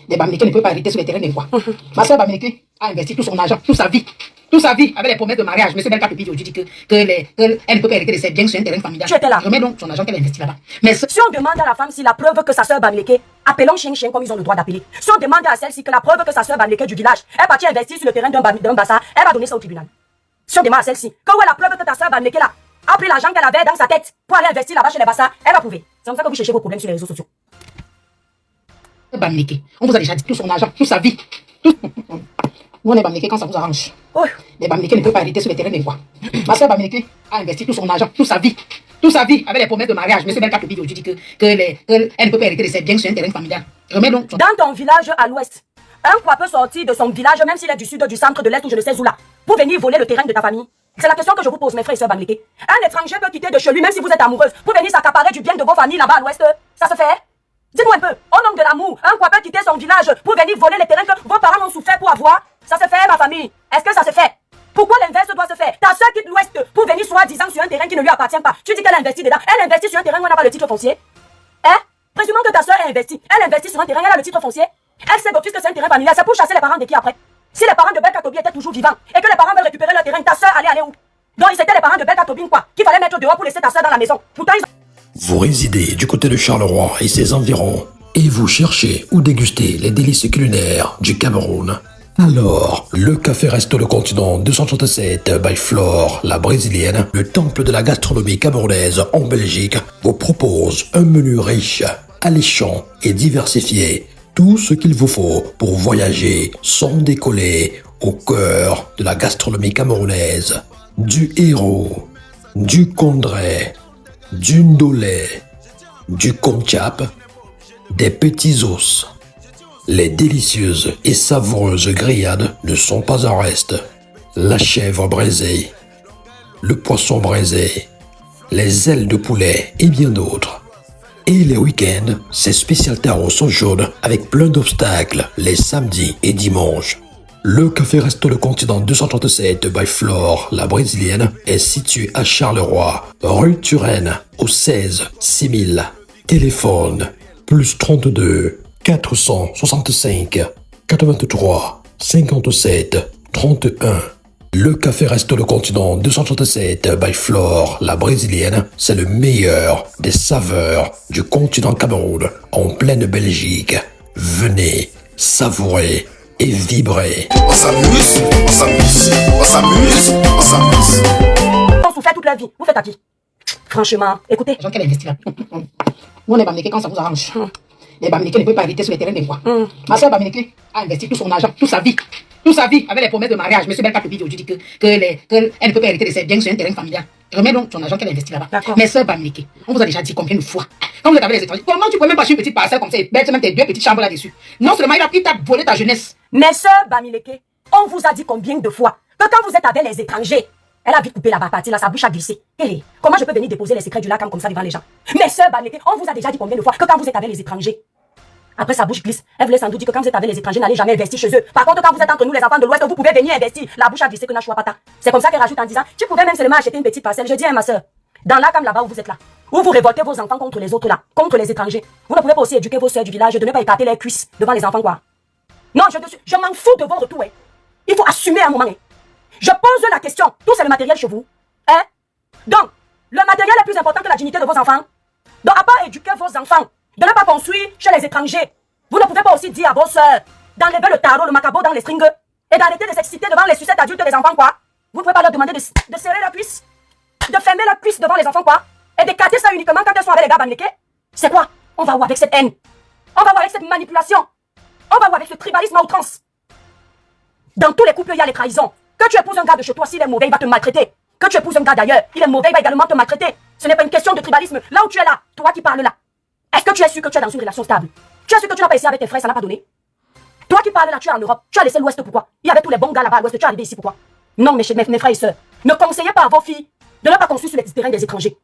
les Bamileke ne peuvent pas hériter sur les terrains des rois. Ma soeur Bamileke a investi tout son argent, toute sa vie, avec les promesses de mariage. Monsieur Belka Tobi aujourd'hui dit qu'elle ne peut pas hériter de ses biens sur un terrain familial. Tu étais là. Remets donc son argent qu'elle a investi là-bas. Mais si on demande à la femme si la preuve que sa soeur Bamileke, appelons chien comme ils ont le droit d'appeler. Si on demande à celle-ci que la preuve que sa soeur Bamileke du village est partie investir sur le terrain d'un Bassa, elle va donner ça au tribunal. Si on demande à celle-ci que où est la preuve que ta soeur Bamileke là a pris l'argent qu'elle avait dans sa tête pour aller investir là-bas chez les Bassa, elle va prouver. C'est comme ça que vous cherchez vos problèmes sur les réseaux sociaux. Bamileke, on vous a déjà dit tout son argent, toute sa vie. Vous, les Bamileke, quand ça vous arrange, les Bamileke ne peuvent pas hériter sur les terrains des rois. Ma soeur Bamileke a investi tout son argent, toute sa vie, avec les promesses de mariage. Monsieur Belka Tobi aujourd'hui dit qu'elle ne peut pas hériter de ses biens sur un terrain familial. Remets donc. Dans ton village à l'ouest, un quoi peut sortir de son village, même s'il est du sud, du centre, de l'est ou je ne sais où là, pour venir voler le terrain de ta famille? C'est la question que je vous pose, mes frères et sœurs Bamileke. Un étranger peut quitter de chez lui, même si vous êtes amoureuse, pour venir s'accaparer du bien de vos familles là-bas à l'ouest. Ça se fait? Dites-moi un peu, au nom de l'amour, un quoi peut quitter son village pour venir voler les terrains que vos parents ont souffert pour avoir? Ça se fait, ma famille? Est-ce que ça se fait? Pourquoi l'inverse doit se faire? Ta soeur quitte l'ouest pour venir soi-disant sur un terrain qui ne lui appartient pas. Tu dis qu'elle investit dedans. Elle investit sur un terrain où on n'a pas le titre foncier. Hein? Présumons que ta soeur a investi. Elle investit sur un terrain, elle a le titre foncier. Elle sait d'office que c'est un terrain familial. C'est pour chasser les parents de qui après? Si les parents de Belka Tobi étaient toujours vivants et que les parents veulent récupérer leur terrain, ta soeur allait aller où? Donc c'était les parents de Belka Tobi quoi? Qu'il fallait mettre dehors pour laisser ta soeur dans la maison. Pourtant ils... Vous résidez du côté de Charleroi et ses environs et vous cherchez ou dégustez les délices culinaires du Cameroun. Alors, le Café Resto Le Continent 237 by Flore, la brésilienne, le temple de la gastronomie camerounaise en Belgique, vous propose un menu riche, alléchant et diversifié. Tout ce qu'il vous faut pour voyager sans décoller au cœur de la gastronomie camerounaise. Du héros, du condré, du ndolé, du konchap, des petits os. Les délicieuses et savoureuses grillades ne sont pas en reste. La chèvre braisée, le poisson braisé, les ailes de poulet et bien d'autres. Et les week-ends, ces spécialités sont jaunes avec plein d'obstacles les samedis et dimanches. Le Café Resto Le Continent 237 by Flore, la brésilienne, est situé à Charleroi, rue Turenne, au 16 6000. Téléphone, plus 32 465 83 57 31. Le Café Resto Le Continent 237 by Flore, la brésilienne, c'est le meilleur des saveurs du continent Cameroun en pleine Belgique. Venez savourer et vibrer. On s'amuse, on s'amuse, on s'amuse, on s'amuse. On souffert toute la vie. Vous faites à qui? Franchement, écoutez. l'argent qu'elle investit là. Vous, les Bamileke, quand ça vous arrange, les Bamileke ne peuvent pas hériter sur les terrains des rois. Ma soeur Bamileke a investi tout son argent, toute sa vie, avec les promesses de mariage. Monsieur Belka Tobi aujourd'hui dit qu'elle ne peut pas hériter de ses biens sur un terrain familial. Remets donc son argent qu'elle investit là-bas. Mes soeurs Bamileke, on vous a déjà dit combien de fois, quand vous êtes avec les étrangers, comment tu peux même pas acheter une petite parcelle comme ça et mettre même tes deux petites chambres là-dessus? Non seulement il t'a volé ta jeunesse. Mes soeurs Bamileke, on vous a dit combien de fois que quand vous êtes avec les étrangers, elle a vite coupé la partie là, sa bouche a glissé. Hé, comment je peux venir déposer les secrets du lac comme ça devant les gens? Mes soeurs Bamileke, on vous a déjà dit combien de fois que quand vous êtes avec les étrangers, après sa bouche glisse, elle voulait sans doute dire que quand vous êtes avec les étrangers, n'allez jamais investir chez eux. Par contre, quand vous êtes entre nous les enfants de l'Ouest, vous pouvez venir investir. La bouche a glissé que n'a choix pas. C'est comme ça qu'elle rajoute en disant, tu pouvais même seulement acheter une petite parcelle. Je dis à ma soeur, dans la cam là-bas où vous êtes là, où vous révoltez vos enfants contre les autres là, contre les étrangers. Vous ne pouvez pas aussi éduquer vos soeurs du village de ne pas écarter les cuisses devant les enfants quoi. Non, je m'en fous de vos retours. Hein. Il faut assumer un moment. Hein. Je pose la question, tout c'est le matériel chez vous. Hein? Donc, le matériel est plus important que la dignité de vos enfants. Donc, à part éduquer vos enfants, de ne pas construire chez les étrangers, vous ne pouvez pas aussi dire à vos soeurs d'enlever le tarot, le macabo dans les stringues et d'arrêter de s'exciter devant les sucettes adultes des enfants, quoi. Vous ne pouvez pas leur demander de serrer la cuisse, de fermer la cuisse devant les enfants, quoi, et d'écarter ça uniquement quand elles sont avec les gars Bamileke. C'est quoi? On va où avec cette haine? On va où avec cette manipulation? On va où avec ce tribalisme à outrance? Dans tous les couples, il y a les trahisons. Que tu épouses un gars de chez toi, s'il est mauvais, il va te maltraiter. Que tu épouses un gars d'ailleurs, il est mauvais, il va également te maltraiter. Ce n'est pas une question de tribalisme. Là où tu es là, toi qui parles là, Est-ce que tu es sûr que tu es dans une relation stable? Tu es sûr que tu n'as pas essayé avec tes frères, ça n'a pas donné? Toi qui parles là, tu es en Europe, tu as laissé l'Ouest pourquoi? Il y avait tous les bons gars là-bas à l'Ouest, tu es arrivé ici pourquoi? Non, mes frères et sœurs, ne conseillez pas à vos filles de ne pas construire sur les terrains des étrangers.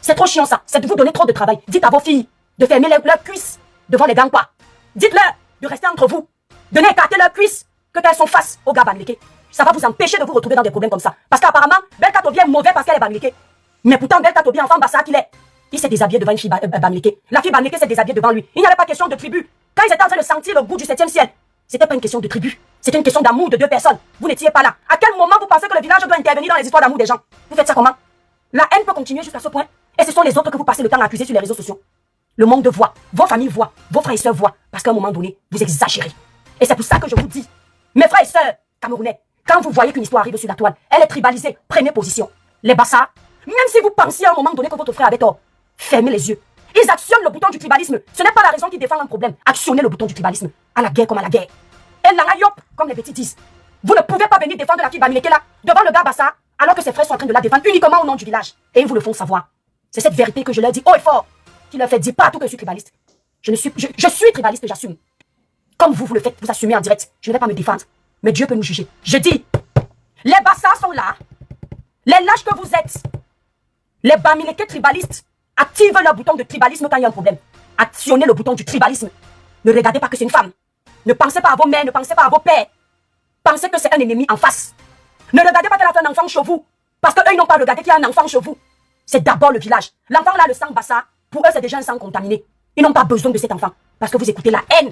C'est trop chiant ça, c'est de vous donner trop de travail. Dites à vos filles de fermer leurs cuisses devant les gars quoi. Dites-leur de rester entre vous, de n'écarter leurs cuisses que qu'elles sont face aux gars bamlékés. Ça va vous empêcher de vous retrouver dans des problèmes comme ça. Parce qu'apparemment, Belka Tobi est mauvais parce qu'elle est bamlékée. Mais pourtant, Belka Tobi, enfant bassa qu'il est, il s'est déshabillé devant une fille bamlékée. La fille bamlékée s'est déshabillée devant lui. Il n'y avait pas question de tribu. Quand ils étaient en train de sentir le goût du 7e ciel, c'était pas une question de tribu. C'était une question d'amour de deux personnes. Vous n'étiez pas là. À quel moment vous pensez que le village doit intervenir dans les histoires d'amour des gens? Vous faites ça comment? La haine peut continuer jusqu'à ce point. Et ce sont les autres que vous passez le temps à accuser sur les réseaux sociaux. Le monde voit, vos familles voient, vos frères et sœurs voient. Parce qu'à un moment donné, vous exagérez. Et c'est pour ça que je vous dis, mes frères et sœurs camerounais, quand vous voyez qu'une histoire arrive sur la toile, elle est tribalisée, prenez position. Les Bassa, même si vous pensiez à un moment donné que votre frère avait tort, fermez les yeux. Ils actionnent le bouton du tribalisme. Ce n'est pas la raison qui défend un problème. Actionnez le bouton du tribalisme. À la guerre comme à la guerre. Et l'angayop, comme les petits disent. Vous ne pouvez pas venir défendre la fille bamileke là, devant le gars Bassa, alors que ses frères sont en train de la défendre uniquement au nom du village. Et ils vous le font savoir. C'est cette vérité que je leur dis haut et fort, qui leur fait dire pas à tout que je suis tribaliste. Je suis tribaliste, j'assume. Comme vous le faites, vous assumez en direct. Je ne vais pas me défendre. Mais Dieu peut nous juger. Je dis, les Bassa sont là. Les lâches que vous êtes. Les bamileke tribalistes activent leur bouton de tribalisme quand il y a un problème. Actionnez le bouton du tribalisme. Ne regardez pas que c'est une femme. Ne pensez pas à vos mères, ne pensez pas à vos pères. Pensez que c'est un ennemi en face. Ne regardez pas qu'elle a fait un enfant chez vous. Parce qu'eux, ils n'ont pas regardé qu'il y a un enfant chez vous. C'est d'abord le village. L'enfant là, le sang Bassa, pour eux, c'est déjà un sang contaminé. Ils n'ont pas besoin de cet enfant. Parce que vous écoutez la haine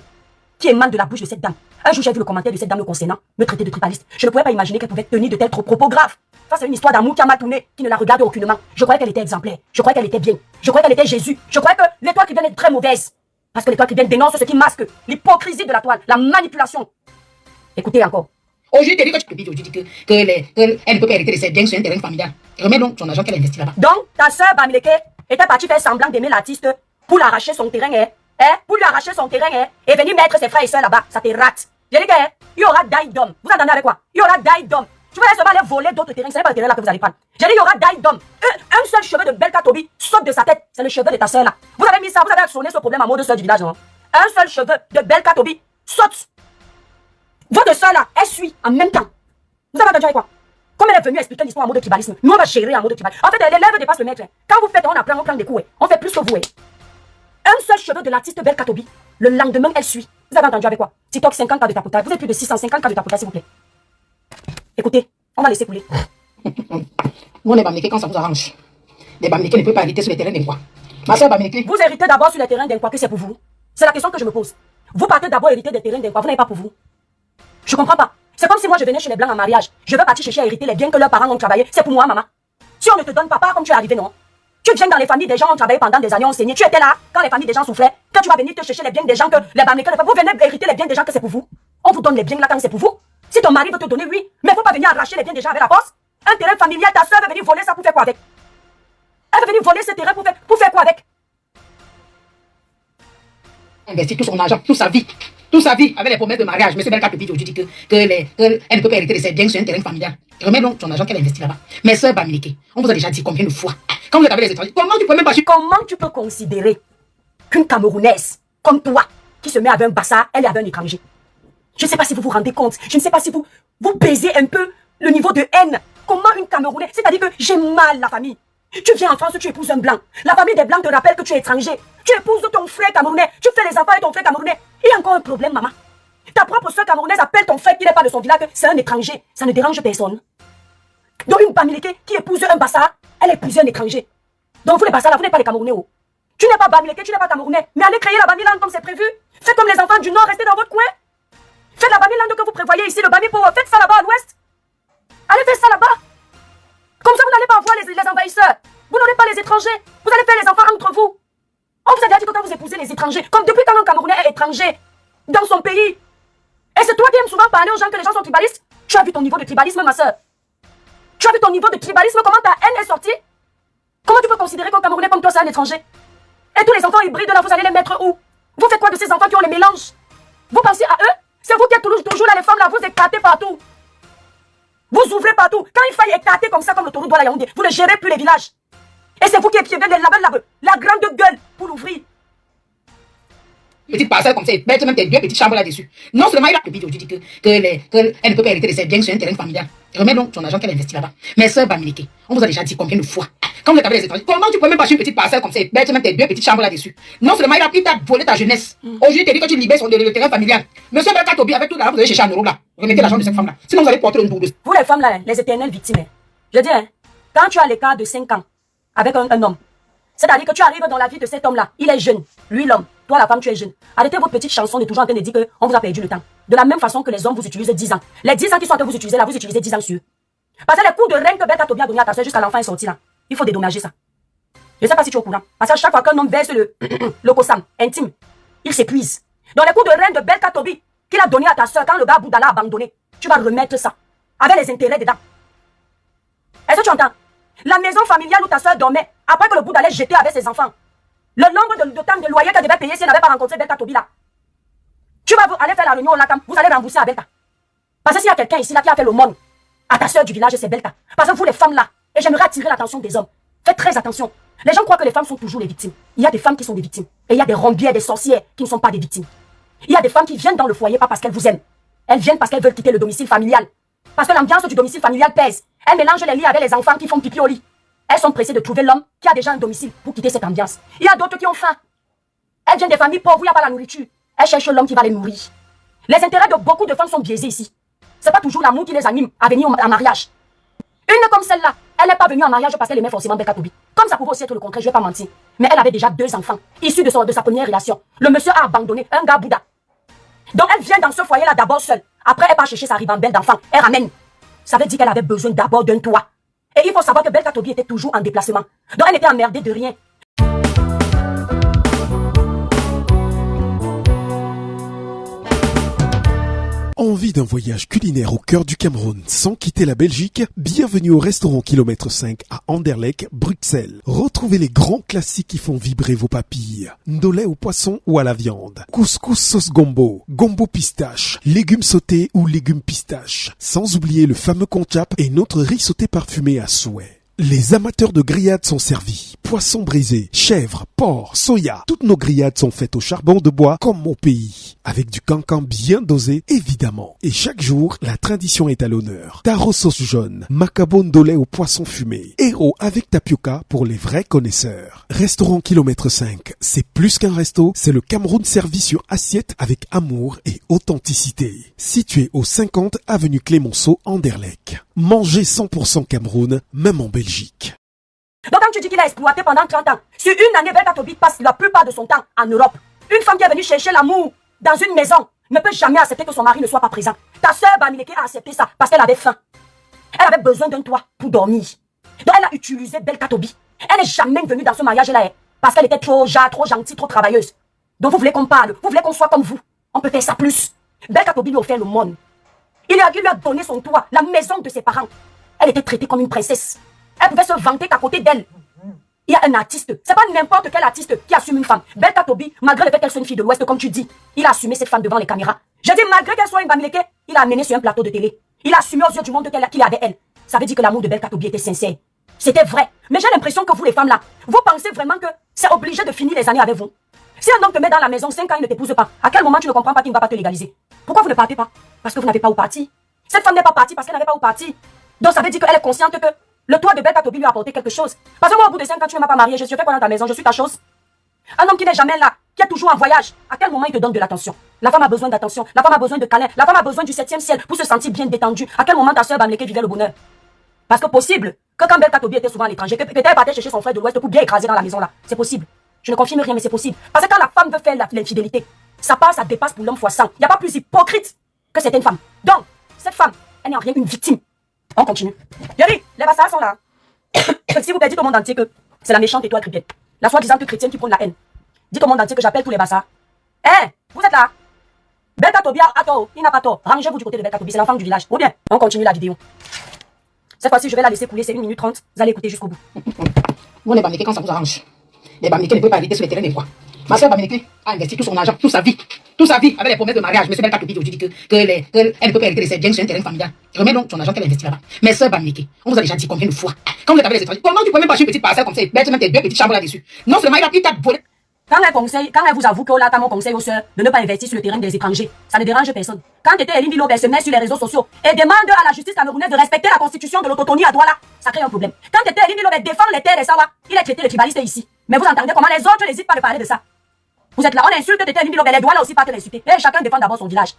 qui émane de la bouche de cette dame. Un jour, j'ai vu le commentaire de cette dame le concernant, me traiter de tribaliste. Je ne pouvais pas imaginer qu'elle pouvait tenir de tels propos graves. Face à une histoire d'amour qui a mal tourné, qui ne la regarde aucunement. Je croyais qu'elle était exemplaire. Je croyais qu'elle était bien. Je croyais qu'elle était Jésus. Je croyais que l'étoile qui vient est très mauvaise. Parce que l'étoile qui vient dénonce ce qui masque l'hypocrisie de la toile, la manipulation. Écoutez encore. Aujourd'hui, tu dis qu'elle ne peut pas hériter de ses biens sur un terrain familial. Remets donc ton argent qu'elle a investi là-bas. Donc, ta soeur Bamileke était partie faire semblant d'aimer l'artiste pour l'arracher son terrain, pour lui arracher son terrain, et venir mettre ses frères et sœurs là-bas. Ça te rate. J'ai dit il y aura die d'homme. Vous entendez avec quoi? Il y aura die d'homme. Tu vas seulement aller voler d'autres terrains. Ce n'est pas le terrain là que vous allez prendre. J'ai dit il y aura die d'homme. Un seul cheveu de Belka Tobi saute de sa tête. C'est le cheveu de ta soeur là. Vous avez mis ça, vous avez actionné ce problème à mot de soeur du village, non? Un seul cheveu de Belka Tobi saute. Votre soeur là, elle suit en même temps. Vous avez entendu avec quoi? Comme elle est venue expliquer l'histoire en mode de tribalisme, nous on va gérer en mode de tribalisme. En fait, l'élève dépasse le maître. Quand vous faites, on prend des coups. On fait plus que vous. Un seul cheveu de l'artiste Belka Tobi. Le lendemain, elle suit. Vous avez entendu avec quoi? TikTok 50 cas de tapotage. Vous êtes plus de 650 cas de tapotage, s'il vous plaît. Écoutez, on va laisser couler. Nous, on est bamlékés quand ça vous arrange. Les bamlékés ne peuvent pas hériter sur les terrains des quoi. Ma soeur bamlékée. Vous héritez d'abord sur les terrains d'un quoi que c'est pour vous. C'est la question que je me pose. Vous partez d'abord hériter des terrains d'un quoi, vous n'avez pas pour vous. Je comprends pas. C'est comme si moi je venais chez les blancs en mariage. Je veux partir chercher à hériter les biens que leurs parents ont travaillé. C'est pour moi, maman. Si on ne te donne pas comme tu es arrivé, non. Tu viens dans les familles des gens, ont travaillé pendant des années, ont saigné. Tu étais là quand les familles des gens souffraient. Quand tu vas venir te chercher les biens des gens que les bamlékés ne peuvent pas. Vous venez hériter les biens des gens que c'est pour vous. On vous donne les biens là quand c'est pour vous. Si ton mari veut te donner, oui. Mais il ne faut pas venir arracher les biens des gens avec la force. Un terrain familial, ta soeur veut venir voler ça pour faire quoi avec? Elle veut venir voler ce terrain pour faire quoi avec? Investir tout son argent, toute sa vie. Toute sa vie, avec les promesses de mariage. Monsieur Belka Tobi aujourd'hui dit qu'elle ne peut pas hériter de ses biens sur un terrain familial. Remets donc ton argent qu'elle a investi là-bas. Mais sœur Bamileke, on vous a déjà dit combien de fois? Quand vous êtes avec les étrangers, comment tu peux même pas... Comment tu peux considérer qu'une Camerounaise comme toi, qui se met avec un Bassa, elle est avec un étranger? Je ne sais pas si vous vous rendez compte. Je ne sais pas si vous baisez un peu le niveau de haine. Comment une Camerounaise? C'est-à-dire que j'ai mal la famille. Tu viens en France, tu épouses un blanc. La famille des blancs te rappelle que tu es étranger. Tu épouses ton frère camerounais. Tu fais les enfants avec ton frère camerounais. Il y a encore un problème, maman. Ta propre soeur camerounaise appelle ton frère qui n'est pas de son village, c'est un étranger. Ça ne dérange personne. Donc une Bamileke qui épouse un Bassa, elle épouse un étranger. Donc vous les Bassa là, vous n'êtes pas les Camerounais. Oh. Tu n'es pas Bamileke, tu n'es pas Camerounais. Mais allez créer la Bamiland comme c'est prévu. Faites comme les enfants du Nord, restez dans votre coin. Faites la Bamiland que vous prévoyez ici, le Bami Power. Faites ça là-bas à l'ouest. Allez faire ça là-bas. Comme ça, vous n'allez pas avoir les envahisseurs. Vous n'aurez pas les étrangers. Vous allez faire les enfants entre vous. On vous a déjà dit que quand vous épousez les étrangers, comme depuis quand un Camerounais est étranger dans son pays, et c'est toi qui aimes souvent parler aux gens que les gens sont tribalistes, tu as vu ton niveau de tribalisme, ma soeur. Tu as vu ton niveau de tribalisme, comment ta haine est sortie? Comment tu peux considérer qu'un Camerounais comme toi, c'est un étranger? Et tous les enfants hybrides, là, vous allez les mettre où? Vous faites quoi de ces enfants qui ont les mélanges? Vous pensez à eux? C'est vous qui êtes toujours là, les femmes, là, vous éclatez partout. Vous ouvrez partout. Quand il faille éclater comme ça, comme le taureau doit la Yaoundé, vous ne gérez plus les villages. Et c'est vous qui avez la grande gueule pour l'ouvrir. petite parcelle comme ça, et mettre même tes 2 petites chambres là-dessus. Non seulement il a dit qu'elle ne peut pas hériter de ses biens sur un terrain familial. Remets donc ton argent qu'elle investit là-bas. Mais sœur Bamileke, on vous a déjà dit combien de fois, quand vous êtes avec les étrangers, comment tu peux même pas acheter une petite parcelle comme ça, et mettre même tes 2 petites chambres là-dessus. Non seulement il t'a volé ta jeunesse. Aujourd'hui, il te dit que tu libères le terrain familial. Monsieur Belka Tobi, avec tout l'argent, vous allez chercher un euro là. Remettez l'argent de cette femme-là. Sinon, vous allez porter une bourre. Vous les femmes là, les éternelles victimes. Je dis, quand tu as l'écart de 5 ans avec un homme, c'est-à-dire que tu arrives dans la vie de cet homme-là, il est jeune, lui l'homme, toi la femme tu es jeune. Arrêtez votre petite chanson de toujours en train de dire qu'on vous a perdu le temps. De la même façon que les hommes vous utilisent 10 ans. Les 10 ans qui sont en train de vous utiliser là, vous utilisez 10 ans sur eux. Parce que les coups de reine que Belka Tobi a donné à ta soeur jusqu'à l'enfant est sorti là, il faut dédommager ça. Je ne sais pas si tu es au courant. Parce que chaque fois qu'un homme verse le kosam intime, il s'épuise. Donc les coups de reine de Belka Tobi qu'il a donné à ta soeur quand le gars Bouddha l'a abandonné, tu vas remettre ça avec les intérêts dedans. Est-ce que tu entends? La maison familiale où ta soeur dormait, après que le Bouddha allait jeter avec ses enfants, le nombre de temps de loyer qu'elle devait payer si elle n'avait pas rencontré Belka Tobi là. Tu vas aller faire la réunion au Latam, vous allez rembourser à Belka. Parce que s'il y a quelqu'un ici là qui a fait le monde à ta soeur du village, c'est Belka. Parce que vous les femmes là, et j'aimerais attirer l'attention des hommes. Faites très attention. Les gens croient que les femmes sont toujours les victimes. Il y a des femmes qui sont des victimes. Et il y a des rombières, des sorcières qui ne sont pas des victimes. Il y a des femmes qui viennent dans le foyer pas parce qu'elles vous aiment. Elles viennent parce qu'elles veulent quitter le domicile familial. Parce que l'ambiance du domicile familial pèse. Elles mélangent les lits avec les enfants qui font pipi au lit. Elles sont pressées de trouver l'homme qui a déjà un domicile pour quitter cette ambiance. Il y a d'autres qui ont faim. Elles viennent des familles pauvres où il n'y a pas la nourriture. Elles cherchent l'homme qui va les nourrir. Les intérêts de beaucoup de femmes sont biaisés ici. C'est pas toujours l'amour qui les anime à venir en mariage. Une comme celle-là, elle n'est pas venue en mariage parce qu'elle aimait forcément Belka Tobi. Comme ça pouvait aussi être le contraire, je ne vais pas mentir. Mais elle avait déjà 2 enfants, issus de sa première relation. Le monsieur a abandonné un gars Bouddha. Donc elle vient dans ce foyer-là d'abord seule. Après, elle part chercher sa ribambelle d'enfants. Elle ramène. Ça veut dire qu'elle avait besoin d'abord d'un toit. Et il faut savoir que Belka Tobi était toujours en déplacement. Donc elle n'était emmerdée de rien. Envie d'un voyage culinaire au cœur du Cameroun sans quitter la Belgique? Bienvenue au restaurant Kilomètre 5 à Anderlecht, Bruxelles. Retrouvez les grands classiques qui font vibrer vos papilles. Ndolé au poisson ou à la viande. Couscous sauce gombo, gombo pistache, légumes sautés ou légumes pistache. Sans oublier le fameux konchap et notre riz sauté parfumé à souhait. Les amateurs de grillades sont servis. Poissons brisés, chèvres, porc, soya. Toutes nos grillades sont faites au charbon de bois comme au pays. Avec du cancan bien dosé, évidemment. Et chaque jour, la tradition est à l'honneur. Taro sauce jaune, macabo ndolé au poisson fumé. Héros avec tapioca pour les vrais connaisseurs. Restaurant Kilomètre 5, c'est plus qu'un resto, c'est le Cameroun servi sur assiette avec amour et authenticité. Situé au 50 avenue Clémenceau, Anderlecht. Mangez 100% Cameroun, même en Belgique. Donc quand tu dis qu'il a exploité pendant 30 ans, sur une année, Belka Tobi passe la plupart de son temps en Europe. Une femme qui est venue chercher l'amour dans une maison ne peut jamais accepter que son mari ne soit pas présent. Ta soeur Bamileke a accepté ça parce qu'elle avait faim. Elle avait besoin d'un toit pour dormir. Donc elle a utilisé Belka Tobi. Elle n'est jamais venue dans ce mariage-là parce qu'elle était trop gentille, trop travailleuse. Donc vous voulez qu'on parle, vous voulez qu'on soit comme vous. On peut faire ça plus. Belka Tobi lui a offert le monde. Il lui a donné son toit, la maison de ses parents. Elle était traitée comme une princesse. Elle pouvait se vanter qu'à côté d'elle, il y a un artiste. C'est pas n'importe quel artiste qui assume une femme. Belka Tobi, malgré le fait qu'elle soit une fille de l'Ouest, comme tu dis, il a assumé cette femme devant les caméras. Je dis, malgré qu'elle soit une Bamileke, il a amené sur un plateau de télé. Il a assumé aux yeux du monde qu'il avait elle. Ça veut dire que l'amour de Belka Tobi était sincère. C'était vrai. Mais j'ai l'impression que vous, les femmes là, vous pensez vraiment que c'est obligé de finir les années avec vous. Si un homme te met dans la maison 5 ans, il ne t'épouse pas. À quel moment tu ne comprends pas qu'il ne va pas te légaliser? Pourquoi vous ne partez pas? Parce que vous n'avez pas où partir. Cette femme n'est pas partie parce qu'elle n'avait pas où partir. Donc ça veut dire qu'elle est consciente que le toit de Belka Tobi lui a apporté quelque chose. Parce que moi, au bout de 5 ans, tu ne m'as pas marié. Je suis fait quoi dans ta maison? Je suis ta chose. Un homme qui n'est jamais là, qui est toujours en voyage, à quel moment il te donne de l'attention? La femme a besoin d'attention. La femme a besoin de câlin. La femme a besoin du 7e ciel pour se sentir bien détendue. À quel moment ta soeur Bamileke vivait le bonheur? Parce que possible que quand Belka Tobi était souvent à l'étranger, que peut-être elle partait chercher son frère de l'Ouest pour bien écraser dans la maison là. C'est possible. Je ne confirme rien, mais c'est possible. Parce que quand la femme veut faire l'infidélité, ça dépasse pour l'homme fois 100. Il n'y a pas plus hypocrite que certaines femmes. Donc, cette femme, elle n'est en rien une victime. On continue. Yeri, les bastards sont là. Si vous dites au monde entier que c'est la méchante étoile chrétienne, la soi-disant chrétienne qui prône la haine, dites au monde entier que j'appelle tous les bastards. Vous êtes là? Belka Tobi a tort, il n'a pas tort. Rangez-vous du côté de Belka Tobi, c'est l'enfant du village. Ou bien, on continue la vidéo. Cette fois-ci, je vais la laisser couler, c'est 1 minute 30. Vous allez écouter jusqu'au bout. Vous les Bamileke quand ça vous arrange. Les Bamileke ne peuvent pas hériter sur les terrains des rois. Ma soeur Bamileke a investi tout son argent, toute sa vie, avec les promesses de mariage. Monsieur Belka Tobi aujourd'hui dit qu'elle ne peut pas hériter de ses biens sur un terrain familial. Remets donc ton argent qu'elle investit là-bas. Mais soeur Bamileke, on vous a déjà dit combien de fois, quand vous êtes avec les étrangers, comment tu peux même pas acheter une petite parcelle comme ça et mettre même tes 2 petites chambres là-dessus? Non seulement il t'a volé. Quand elle vous avoue que là, quand on conseille aux sœurs de ne pas investir sur le terrain des étrangers, ça ne dérange personne. Quand Tété Elimbi Lobe se met sur les réseaux sociaux et demande à la justice camerounaise de respecter la constitution de l'autonomie à Douala, ça crée un problème. Quand Tété Elimbi Lobe défend les terres des Sawa, il est traité de tribaliste ici. Mais vous entendez comment les autres n'hésitent pas de parler de ça. Vous êtes là, on insulte Tété Elimbi Lobe, les Douala aussi pas te l'insulter. Et chacun défend d'abord son village.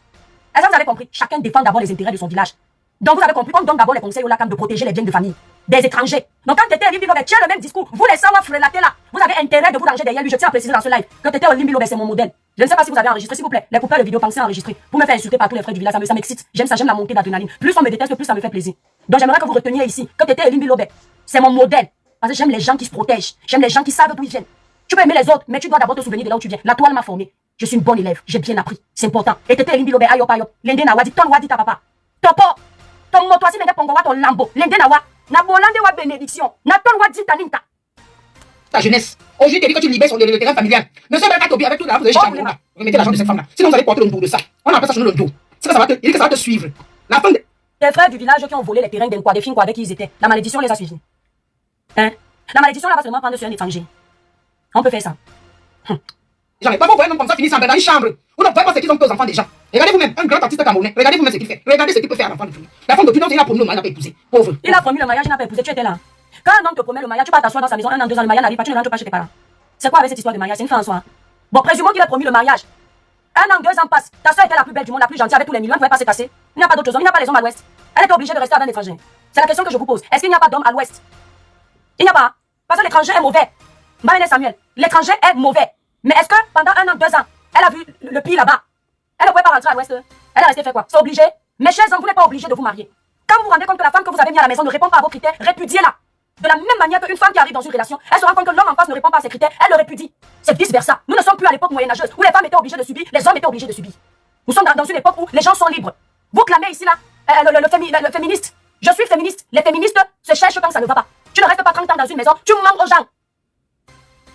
Est-ce que vous avez compris? Chacun défend d'abord les intérêts de son village. Donc vous avez compris qu'on donne d'abord les conseils au LACAM de protéger les biens de famille des étrangers. Donc quand Tété Elimbi Lobe tient le même discours, vous les Sawa frélatés là, vous avez intérêt de vous ranger derrière lui. Je tiens à préciser dans ce live que Tété Elimbi Lobe c'est mon modèle. Je ne sais pas si vous avez enregistré, s'il vous plaît. Les coupeurs de vidéo, pensez à enregistrer. Vous me faites insulter par tous les frères du village, ça m'excite. J'aime ça, j'aime la montée d'adrénaline. Plus on me déteste, plus ça me fait plaisir. Donc j'aimerais que vous reteniez ici que Tété Elimbi Lobe, c'est mon modèle. Parce que j'aime les gens qui se protègent. J'aime les gens qui savent d'où ils viennent. Tu peux aimer les autres, mais tu dois d'abord te souvenir de là où tu viens. La toile m'a formé. Je suis une bonne élève. J'ai bien appris. C'est important. Et Tété Elimbi Lobe, ayop ayop. L'Inde na wadi, ton wadi ta papa. Topo. Ton moto asi mende pongo wa ton lambo. L'Inde na wa. Na bolande wa bénédiction. Na ton wadi ta ninka. Ta jeunesse. Aujourd'hui, tu dis que tu libères sur le terrain familial. Monsieur Belka Tobi, avec tout l'argent, vous allez chercher là. Remettez l'argent de cette femme-là. Sinon, vous allez porter le dos de ça. On appelle ça sur le dos. C'est que ça va te, il dit que ça va te suivre. La fin de... Les frères du village qui ont volé les terrains d'Enkwa, des filles avec qui ils étaient. La malédiction les a suivis. Hein? La malédiction là va seulement prendre sur un étranger. On peut faire ça. J'en ai pas beau un homme comme ça finir dans une chambre. Vous ne voyez pas ce qu'ils ont aux enfants déjà. Regardez vous-même, un grand artiste camerounais. Regardez vous-même ce qu'il fait. Regardez ce qu'il peut faire à l'enfant de lui. La femme de Pinot, il a promis le mariage, il n'a pas épousé. Pauvre. Il a promis le mariage, il n'a pas épousé. Tu étais là. Quand un homme te promet le mariage, tu vas t'asseoir dans sa maison 1 an, 2 ans, le mariage n'arrive pas, tu ne rentres pas chez tes parents. C'est quoi avec cette histoire de mariage? C'est une fin en soi. Bon, présumons qu'il a promis le mariage. 1 an, 2 ans passent. Ta soeur était la plus belle du monde, la plus gentille avec tous les millions, elle ne pouvait pas se casser. Il n'y a pas d'autres hommes, il n'y a pas les hommes à l'ouest. Elle était obligée de rester avec un étranger. C'est la question que je vous pose. Est-ce qu'il n'y a pas d'homme à l'ouest? Il n'y a pas. Parce que l'étranger est mauvais. Mbaye Samuel, l'étranger est mauvais. Mais est-ce que pendant 1 an, 2 ans, elle a vu le pire là-bas? Elle ne pouvait pas rentrer à l'ouest. Elle est restée faire quoi? C'est obligé. Mes chers hommes, vous n'êtes pas obligés de vous marier. Quand vous vous rendez compte que la femme que vous avez mis à la maison ne répond pas à vos critères, répudiez-la. De la même manière qu'une femme qui arrive dans une relation, elle se rend compte que l'homme en face ne répond pas à ses critères, elle le répudie. C'est vice versa. Nous ne sommes plus à l'époque moyenâgeuse où les femmes étaient obligées de subir, les hommes étaient obligés de subir. Nous sommes dans une époque où les gens sont libres. Vous clamez ici là, le féministe. Je suis féministe. Les féministes se cherchent quand ça ne va pas. Tu ne restes pas 30 ans dans une maison, tu mens aux gens.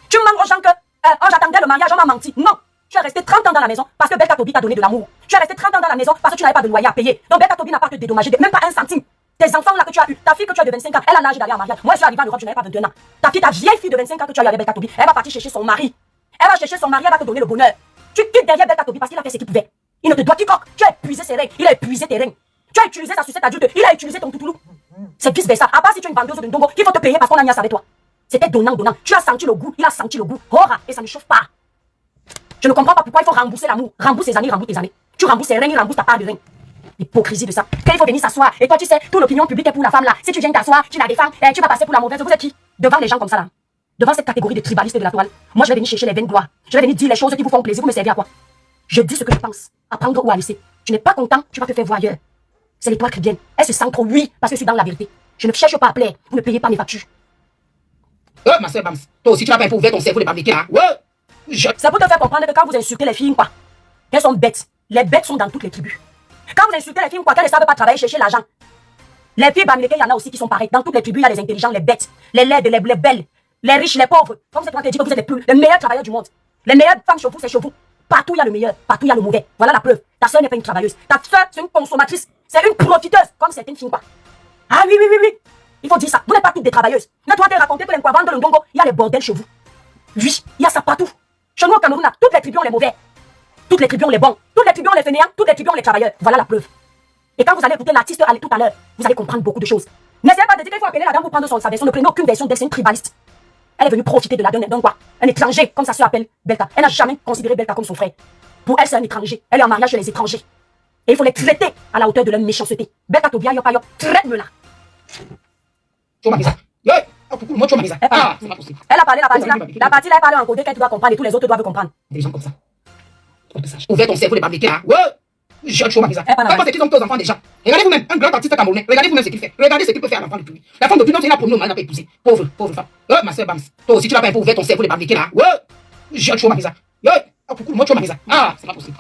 Tu mens aux gens que, oh j'attendais le mariage, on m'a menti. Non. Tu es resté 30 ans dans la maison parce que Belka Tobi t'a donné de l'amour. Tu es resté 30 ans dans la maison parce que tu n'avais pas de loyer à payer. Donc Belka Tobi n'a pas te dédommagé, même pas 1 centime. Tes enfants là que tu as eu, ta fille que tu as de 25 ans, elle a l'âge d'aller en mariage. Moi je suis arrivé en Europe, je n'avais pas 21 ans. Ta fille, ta vieille fille de 25 ans que tu as eu avec Belka Tobi, elle va partir chercher son mari. Elle va chercher son mari, elle va te donner le bonheur. Tu quittes derrière Belka Tobi parce qu'il a fait ce qu'il pouvait. Il ne te doit quiconque. Tu as épuisé ses règles, il a épuisé tes règles. Tu as utilisé sa sucette adulte, il a utilisé ton toutoulou. C'est vice versa. À part si tu es une vendeuse de ndongo, il faut te payer parce qu'on a niasse avec toi. C'était donnant. Tu as senti le goût, il a senti le goût. Hora, et ça ne chauffe pas. Je ne comprends pas pourquoi il faut rembourser l'amour. Rembourse ses années, rembourse tes années. Tu rembourses ses règnes, il rembourse ta part de règne. L'hypocrisie de ça. Quand il faut venir s'asseoir, et toi tu sais, toute l'opinion publique est pour la femme là. Si tu viens t'asseoir, tu la défends, tu vas passer pour la mauvaise. Vous êtes qui? Devant les gens comme ça là. Devant cette catégorie de tribalistes de la toile. Moi je vais venir chercher les vaines gloires. Je vais venir dire les choses qui vous font plaisir. Vous me servez à quoi? Je dis ce que je pense. À prendre ou à laisser. Tu n'es pas content, tu vas te faire voir ailleurs. C'est l'étoile chrétienne. Elle se sent trop oui parce que je suis dans la vérité. Je ne cherche pas à plaire. Vous ne payez pas mes factures. Ma soeur Bams, toi aussi tu n'as pas ouvert ton cerveau de bambiquer là. Ouais. C'est pour te faire comprendre que quand vous insultez les filles, quoi, qu'elles sont bêtes. Les bêtes sont dans toutes les tribus. Quand vous insultez les filles, quoi, qu'elles ne savent pas travailler, chercher l'argent. Les filles bambiquées, il y en a aussi qui sont pareilles. Dans toutes les tribus, il y a les intelligents, les bêtes, les laides, les belles, les riches, les pauvres. Comme vous êtes en train de dire que vous êtes les meilleurs travailleurs du monde. Les meilleures femmes chez vous, c'est chez vous. Partout il y a le meilleur, partout il y a le mauvais. Voilà la preuve. Ta soeur n'est pas une travailleuse. Ta soeur, c'est une consommatrice. C'est une profiteuse, comme certaines filles, quoi. Ah oui. Il faut dire ça. Vous n'êtes pas toutes des travailleuses. Mais toi, tu as raconté que les Nkwa vendent le ndongo, il y a les bordels chez vous. Oui, il y a ça partout. Chez nous au Cameroun, toutes les tribus ont les mauvais. Toutes les tribus ont les bons. Toutes les tribus ont les fainéants. Toutes les tribus ont les travailleurs. Voilà la preuve. Et quand vous allez écouter l'artiste tout à l'heure, vous allez comprendre beaucoup de choses. N'essayez pas de dire qu'il faut appeler la dame pour prendre sa version. Ne prenez aucune version d'elle, c'est une tribaliste. Elle est venue profiter de la donne d'un quoi? Un étranger, comme ça se appelle Belka. Elle n'a jamais considéré Belka comme son frère. Pour elle, c'est un étranger. Elle est en mariage chez les étrangers. Et il faut les traiter à la hauteur de leur méchanceté. Belka Tobia, traite-me-la. Moi, tu m'as dit ça. Ah, c'est pas possible. Elle a parlé la partie là. La partie là, elle parle en codé qu'elle doit comprendre et tous les autres doivent comprendre. Des gens comme ça. Ouvert ton cerveau de bambiquer là. Ouais. Tu m'as dit ça. Comment c'est qu'ils ont tous enfants déjà? Regardez vous-même, un grand artiste camerounais. Regardez vous-même ce qu'il fait. Regardez ce qu'il peut faire à l'enfant de pluie. La femme de Pinot, il a promis le mariage, il n'a pas épousé. Pauvre femme. Ma soeur Bams. Toi aussi, tu n'as pas ouvert ton cerveau de bambiquer là. Ouais. Tu m'as dit ça. Moi, tu m'as dit ça. Ah, c'est pas possible.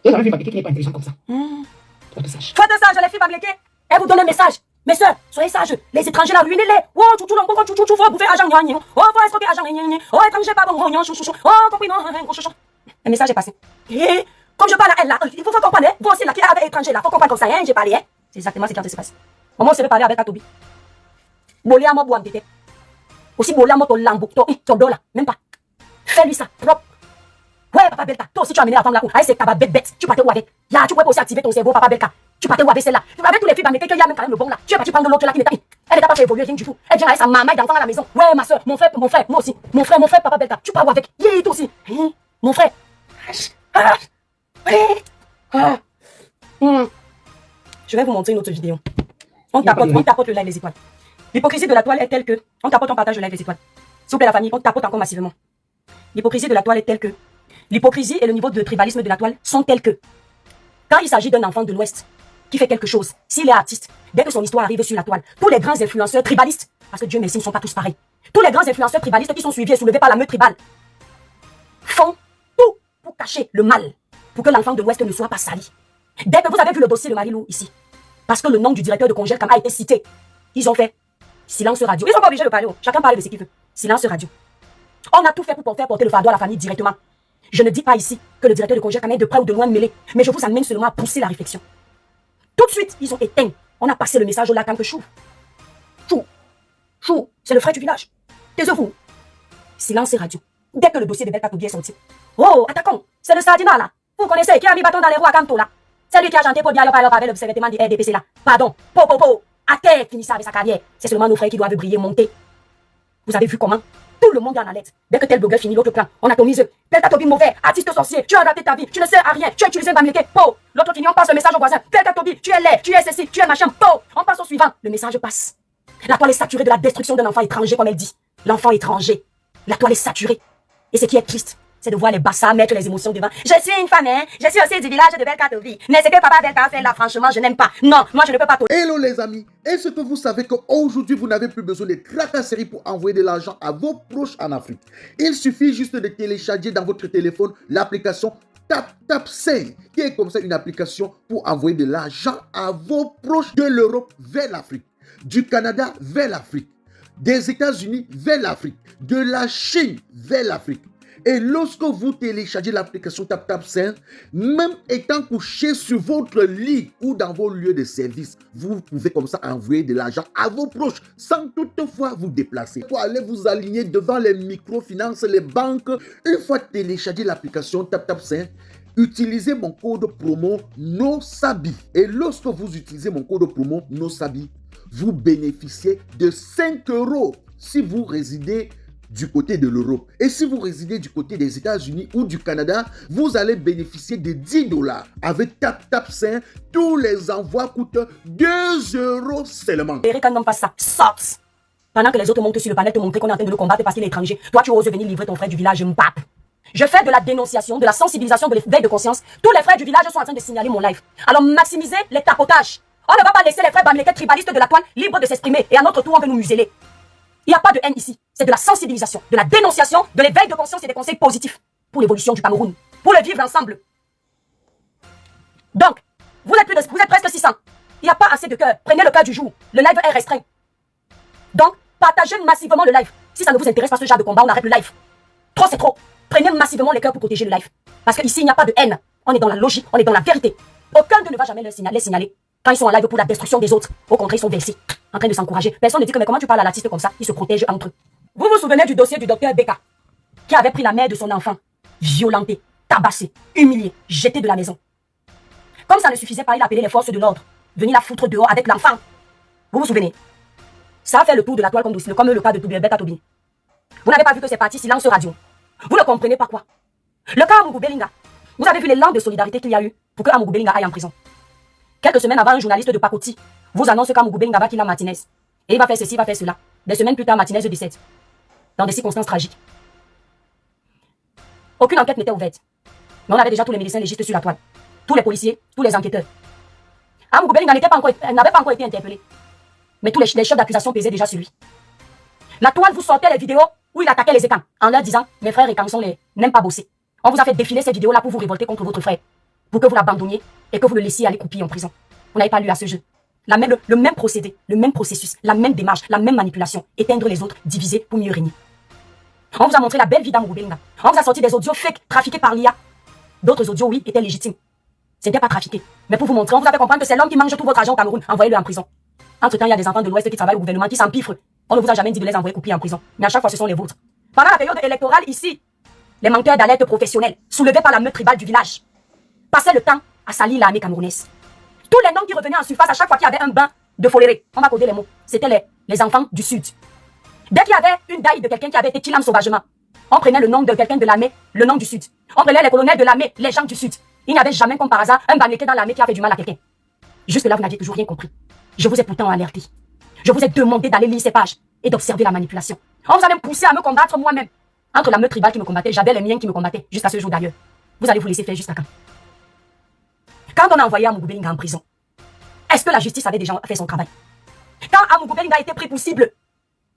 J'ai jamais vu bambiquer qui n'est pas intelligent comme ça. Toi de sage. Faites sage, les filles bambiquées. Elle vous donne un message. Mes soeurs, soyez sages. Les étrangers là, ruinez-les. Oh, chouchou, faut bouffer argent, gna. Oh, faut escroquer argent, gna. Oh, étranger, pas bon, gna, chouchou. Oh, compris, non, chouchou. Le message est passé. Et comme je parle à elle là, il faut comprendre, vous aussi là, qui est avec étranger là, faut comprendre comme ça, hein, j'ai parlé, hein. C'est exactement ce qui se passe. Maman, on se fait parler avec Atobi. Bolé à moi, boire tête. Aussi, bolé à moi, ton lambeau, ton dos là, même pas. Fais-lui ça, propre. Papa Belka, toi aussi tu as amené la femme là où? Avec ces tabac bêtes. Tu partais où avec? Là, tu pouvais aussi activer ton cerveau, Papa Belka. Tu partais où avec celle-là? Avec tous les filles d'Amérique, il y a même quand même le bon là. Tu es parti prendre l'autre là qui n'est pas. Elle n'a pas fait évoluer rien du tout. Elle vient avec sa maman d'enfant à la maison. Ouais, ma soeur, mon frère, moi aussi. Mon frère, Papa Belka. Tu pars où avec? Yeah, toi aussi. Mon frère. Je vais vous montrer une autre vidéo. On tapote le live les étoiles. L'hypocrisie de la toile est telle que... On tapote, on partage le live les étoiles. S'il vous plaît la famille, on tapote encore massivement. L'hypocrisie de la toile est telle que... L'hypocrisie et le niveau de tribalisme de la toile sont tels que... Quand il s'agit d'un enfant de l'Ouest qui fait quelque chose, s'il est artiste, dès que son histoire arrive sur la toile, tous les grands influenceurs tribalistes, parce que Dieu merci, ils ne sont pas tous pareils, tous les grands influenceurs tribalistes qui sont suivis et soulevés par la meute tribale, font tout pour cacher le mal, pour que l'enfant de l'Ouest ne soit pas sali. Dès que vous avez vu le dossier de Marie-Lou ici, parce que le nom du directeur de Congelcam a été cité, ils ont fait silence radio. Ils sont pas obligés de parler, chacun parle de ce qu'il veut. Silence radio. On a tout fait pour faire porter le fardeau à la famille directement. Je ne dis pas ici que le directeur de Congelcam est de près ou de loin mêlé, mais je vous amène seulement à pousser la réflexion. Tout de suite, ils ont éteint. On a passé le message au lac que Chou. Chou, c'est le frère du village. Taisez-vous. Silence radio. Dès que le dossier de Belka Tobi est sorti. Oh, attaquons. C'est le Sardina là. Vous connaissez qui a mis bâton dans les roues à Kanto là? C'est lui qui a chanté pour Diallo avec le vêtement du RDPC là. Pardon. À terre, finissez avec sa carrière. C'est seulement nos frères qui doivent briller, monter. Vous avez vu comment? Tout le monde est en alerte. Dès que tel blogueur finit l'autre plan, on atomise. Belka Tobi mauvais, artiste sorcier, tu as raté ta vie, tu ne sers à rien, tu as utilisé un bamléké. L'autre finit, on passe le message au voisin. Belka Tobi, tu es laid, tu es ceci, tu es machin. On passe au suivant. Le message passe. La toile est saturée de la destruction d'un enfant étranger, comme elle dit. L'enfant étranger. La toile est saturée. Et ce qui est triste, c'est de voir les bassards mettre les émotions devant. Je suis une femme, hein. Je suis aussi du village de Belka Tobi. Mais ce que Papa Belka fait là, franchement, je n'aime pas. Non, moi je ne peux pas tolérer. Hello les amis, est-ce que vous savez qu'aujourd'hui vous n'avez plus besoin de tracasseries pour envoyer de l'argent à vos proches en Afrique? Il suffit juste de télécharger dans votre téléphone l'application TapTapSend, qui est comme ça une application pour envoyer de l'argent à vos proches de l'Europe vers l'Afrique, du Canada vers l'Afrique, des États-Unis vers l'Afrique, de la Chine vers l'Afrique. Et lorsque vous téléchargez l'application TapTapSend, même étant couché sur votre lit ou dans vos lieux de service, vous pouvez comme ça envoyer de l'argent à vos proches sans toutefois vous déplacer. Pour aller vous aligner devant les microfinances, les banques, une fois téléchargé l'application TapTapSend, utilisez mon code promo NOSABI. Et lorsque vous utilisez mon code promo NOSABI, vous bénéficiez de 5 € si vous résidez du côté de l'Europe. Et si vous résidez du côté des États-Unis ou du Canada, vous allez bénéficier de 10 $. Avec TapTapSend, tous les envois coûtent 2 € seulement. Eric, quand on passe ça, sorte. Pendant que les autres montent sur le panel te montrer qu'on est en train de le combattre parce qu'il est étranger, toi tu oses venir livrer ton frère du village Mbap. Je fais de la dénonciation, de la sensibilisation, de l'éveil de conscience. Tous les frères du village sont en train de signaler mon live. Alors maximisez les tapotages. On ne va pas laisser les frères bamlékés tribalistes de la toile libres de s'exprimer. Et à notre tour, on veut nous museler. Il n'y a pas de haine ici. C'est de la sensibilisation, de la dénonciation, de l'éveil de conscience et des conseils positifs pour l'évolution du Cameroun, pour le vivre ensemble. Donc, vous êtes presque 600. Il n'y a pas assez de cœur. Prenez le cœur du jour. Le live est restreint. Donc, partagez massivement le live. Si ça ne vous intéresse pas ce genre de combat, on arrête le live. Trop, c'est trop. Prenez massivement les cœurs pour protéger le live. Parce qu'ici, il n'y a pas de haine. On est dans la logique, on est dans la vérité. Aucun d'eux ne va jamais les signaler quand ils sont en live pour la destruction des autres. Au contraire, ils sont versés, en train de s'encourager. Personne ne dit que mais comment tu parles à l'artiste comme ça? Ils se protègent entre eux. Vous vous souvenez du dossier du docteur Beka, qui avait pris la mère de son enfant, violenté, tabassé, humilié, jeté de la maison. Comme ça ne suffisait pas, il a appelé les forces de l'ordre, venir la foutre dehors avec l'enfant. Vous vous souvenez? Ça a fait le tour de la toile comme le cas de Belka Tobi. Vous n'avez pas vu que c'est parti silence radio? Vous ne comprenez pas quoi? Le cas Amougou Belinga. Vous avez vu l'élan de solidarité qu'il y a eu pour que Amougou Belinga aille en prison. Quelques semaines avant, un journaliste de Pakoti vous annonce qu'Amougou Belinga va qu'il a Martinez. Et il va faire ceci, il va faire cela. Des semaines plus tard, Martinez décède. Dans des circonstances tragiques. Aucune enquête n'était ouverte. Mais on avait déjà tous les médecins légistes sur la toile. Tous les policiers, tous les enquêteurs. Amougou Belinga n'avait pas encore été interpellé. Mais tous les chefs d'accusation pesaient déjà sur lui. La toile vous sortait les vidéos où il attaquait les écans en leur disant mes frères écans n'aiment pas bosser. On vous a fait défiler ces vidéos-là pour vous révolter contre votre frère. Pour que vous l'abandonniez et que vous le laissiez aller croupir en prison. Vous n'avez pas lu à ce jeu. Le même procédé, le même processus, la même démarche, la même manipulation. Éteindre les autres, diviser pour mieux régner. On vous a montré la belle vie d'Amougou Belinga. On vous a sorti des audios fake, trafiqués par l'IA. D'autres audios, oui, étaient légitimes. Ce n'était pas trafiqué. Mais pour vous montrer, on vous a fait comprendre que c'est l'homme qui mange tout votre argent au Cameroun. Envoyez-le en prison. Entre-temps, il y a des enfants de l'Ouest qui travaillent au gouvernement, qui s'empiffrent. On ne vous a jamais dit de les envoyer couper en prison. Mais à chaque fois, ce sont les vôtres. Pendant la période électorale, ici, les menteurs d'alerte professionnels, soulevés par la meute tribale du village, passaient le temps à salir l'armée camerounaise. Tous les noms qui revenaient en surface à chaque fois qu'il y avait un bain de foléré, on va coder les mots, c'était les enfants du Sud. Dès qu'il y avait une daille de quelqu'un qui avait été tilam sauvagement, on prenait le nom de quelqu'un de l'armée, le nom du Sud. On prenait les colonels de l'armée, les gens du Sud. Il n'y avait jamais, comme par hasard, un Bamileke dans l'armée qui a fait du mal à quelqu'un. Jusque là, vous n'aviez toujours rien compris. Je vous ai pourtant alerté. Je vous ai demandé d'aller lire ces pages et d'observer la manipulation. On vous a même poussé à me combattre moi-même. Entre la meute tribale qui me combattait, j'avais les miens qui me combattaient, jusqu'à ce jour d'ailleurs. Vous allez vous laisser faire jusqu'à quand? Quand on a envoyé Amougou Belinga en prison, est-ce que la justice avait déjà fait son travail? Quand Amougou Belinga a été pris pour cible,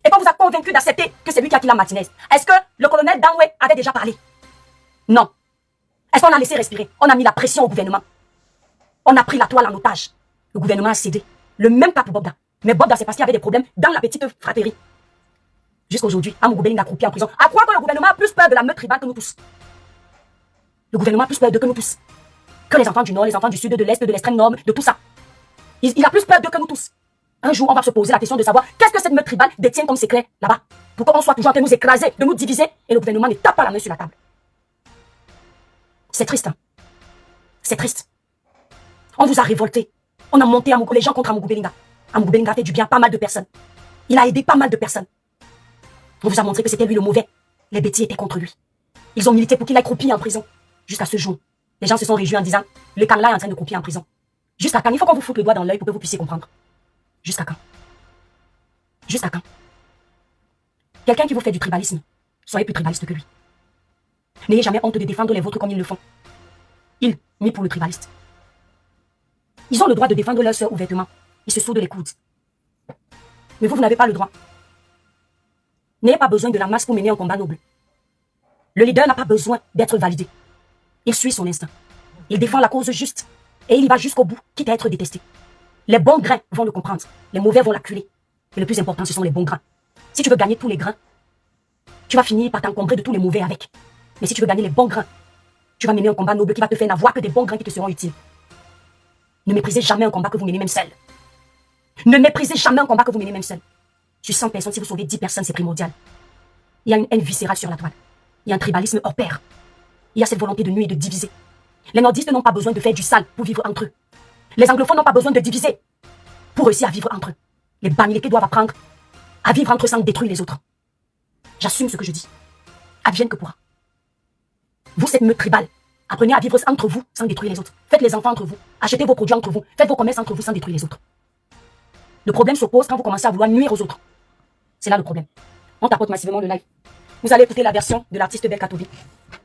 et qu'on vous a convaincu d'accepter que c'est lui qui a tué la Martinez, est-ce que le colonel Danwe avait déjà parlé? Non. Est-ce qu'on a laissé respirer? On a mis la pression au gouvernement. On a pris la toile en otage. Le gouvernement a cédé. Le même cas pour Bobda. Mais Bobda, c'est parce qu'il y avait des problèmes dans la petite fratrie. Jusqu'à aujourd'hui, Amougou Belinga a croupi en prison. À croire que le gouvernement a plus peur de la meute tribale que nous tous. Le gouvernement a plus peur d'eux que nous tous. Que les enfants du Nord, les enfants du Sud, de l'Est, de l'extrême Nord, de tout ça. Il a plus peur d'eux que nous tous. Un jour, on va se poser la question de savoir qu'est-ce que cette meute tribale détient comme secret là-bas. Pour qu'on soit toujours en train de nous écraser, de nous diviser, et le gouvernement ne tape pas la main sur la table. C'est triste. Hein? C'est triste. On vous a révolté. On a monté les gens contre Amougou Belinga. Amougou Belinga a fait du bien à pas mal de personnes. Il a aidé pas mal de personnes. On vous a montré que c'était lui le mauvais. Les bêtis étaient contre lui. Ils ont milité pour qu'il aille croupir en prison. Jusqu'à ce jour, les gens se sont réjouis en disant le Kanla est en train de croupir en prison. Jusqu'à quand? Il faut qu'on vous foute le doigt dans l'œil pour que vous puissiez comprendre. Jusqu'à quand? Jusqu'à quand? Quelqu'un qui vous fait du tribalisme, soyez plus tribaliste que lui. N'ayez jamais honte de défendre les vôtres comme ils le font. Ils, mis pour le tribaliste. Ils ont le droit de défendre leur sœur ouvertement. Ils se soudent les coudes. Mais vous n'avez pas le droit. N'ayez pas besoin de la masse pour mener un combat noble. Le leader n'a pas besoin d'être validé. Il suit son instinct. Il défend la cause juste. Et il y va jusqu'au bout, quitte à être détesté. Les bons grains vont le comprendre. Les mauvais vont l'acculer. Et le plus important, ce sont les bons grains. Si tu veux gagner tous les grains, tu vas finir par t'encombrer de tous les mauvais avec. Mais si tu veux gagner les bons grains, tu vas mener un combat noble qui va te faire n'avoir que des bons grains qui te seront utiles. Ne méprisez jamais un combat que vous menez même seul. Ne méprisez jamais un combat que vous menez même seul. Sur 100 personnes, si vous sauvez 10 personnes, c'est primordial. Il y a une haine viscérale sur la toile. Il y a un tribalisme hors pair. Il y a cette volonté de nuire et de diviser. Les nordistes n'ont pas besoin de faire du sale pour vivre entre eux. Les anglophones n'ont pas besoin de diviser pour réussir à vivre entre eux. Les Bamileke doivent apprendre à vivre entre eux sans détruire les autres. J'assume ce que je dis. Advienne que pourra. Vous, cette meute tribale, apprenez à vivre entre vous sans détruire les autres. Faites les enfants entre vous. Achetez vos produits entre vous. Faites vos commerces entre vous sans détruire les autres. Le problème s'oppose quand vous commencez à vouloir nuire aux autres. C'est là le problème. On tapote massivement le live. Vous allez écouter la version de l'artiste Belka Tobi.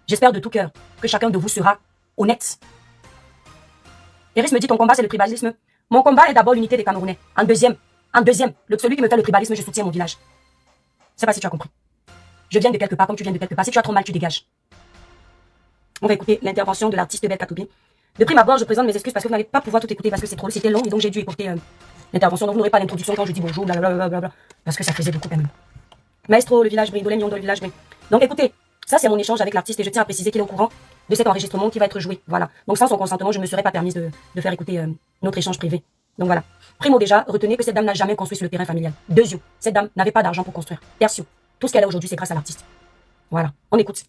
J'espère de tout cœur que chacun de vous sera honnête. Eris me dit ton combat c'est le tribalisme. Mon combat est d'abord l'unité des Camerounais. En deuxième, celui qui me fait le tribalisme, je soutiens mon village. Je sais pas si tu as compris. Je viens de quelque part comme tu viens de quelque part. Si tu as trop mal, tu dégages. On va écouter l'intervention de l'artiste Belka Tobi. De prime abord, je présente mes excuses parce que vous n'allez pas pouvoir tout écouter parce que c'est trop long, c'était long et donc j'ai dû écouter l'intervention. Donc vous n'aurez pas l'introduction quand je dis bonjour, blablabla, parce que ça faisait beaucoup quand même. Maestro, le village brille, Dolem Yondo, le village brille. Donc écoutez, ça c'est mon échange avec l'artiste et je tiens à préciser qu'il est au courant de cet enregistrement qui va être joué. Voilà. Donc sans son consentement, je ne me serais pas permise de faire écouter notre échange privé. Donc voilà. Primo déjà, retenez que cette dame n'a jamais construit sur le terrain familial. Deuxième, cette dame n'avait pas d'argent pour construire. Tertio, tout ce qu'elle a aujourd'hui c'est grâce à l'artiste. Voilà. On écoute.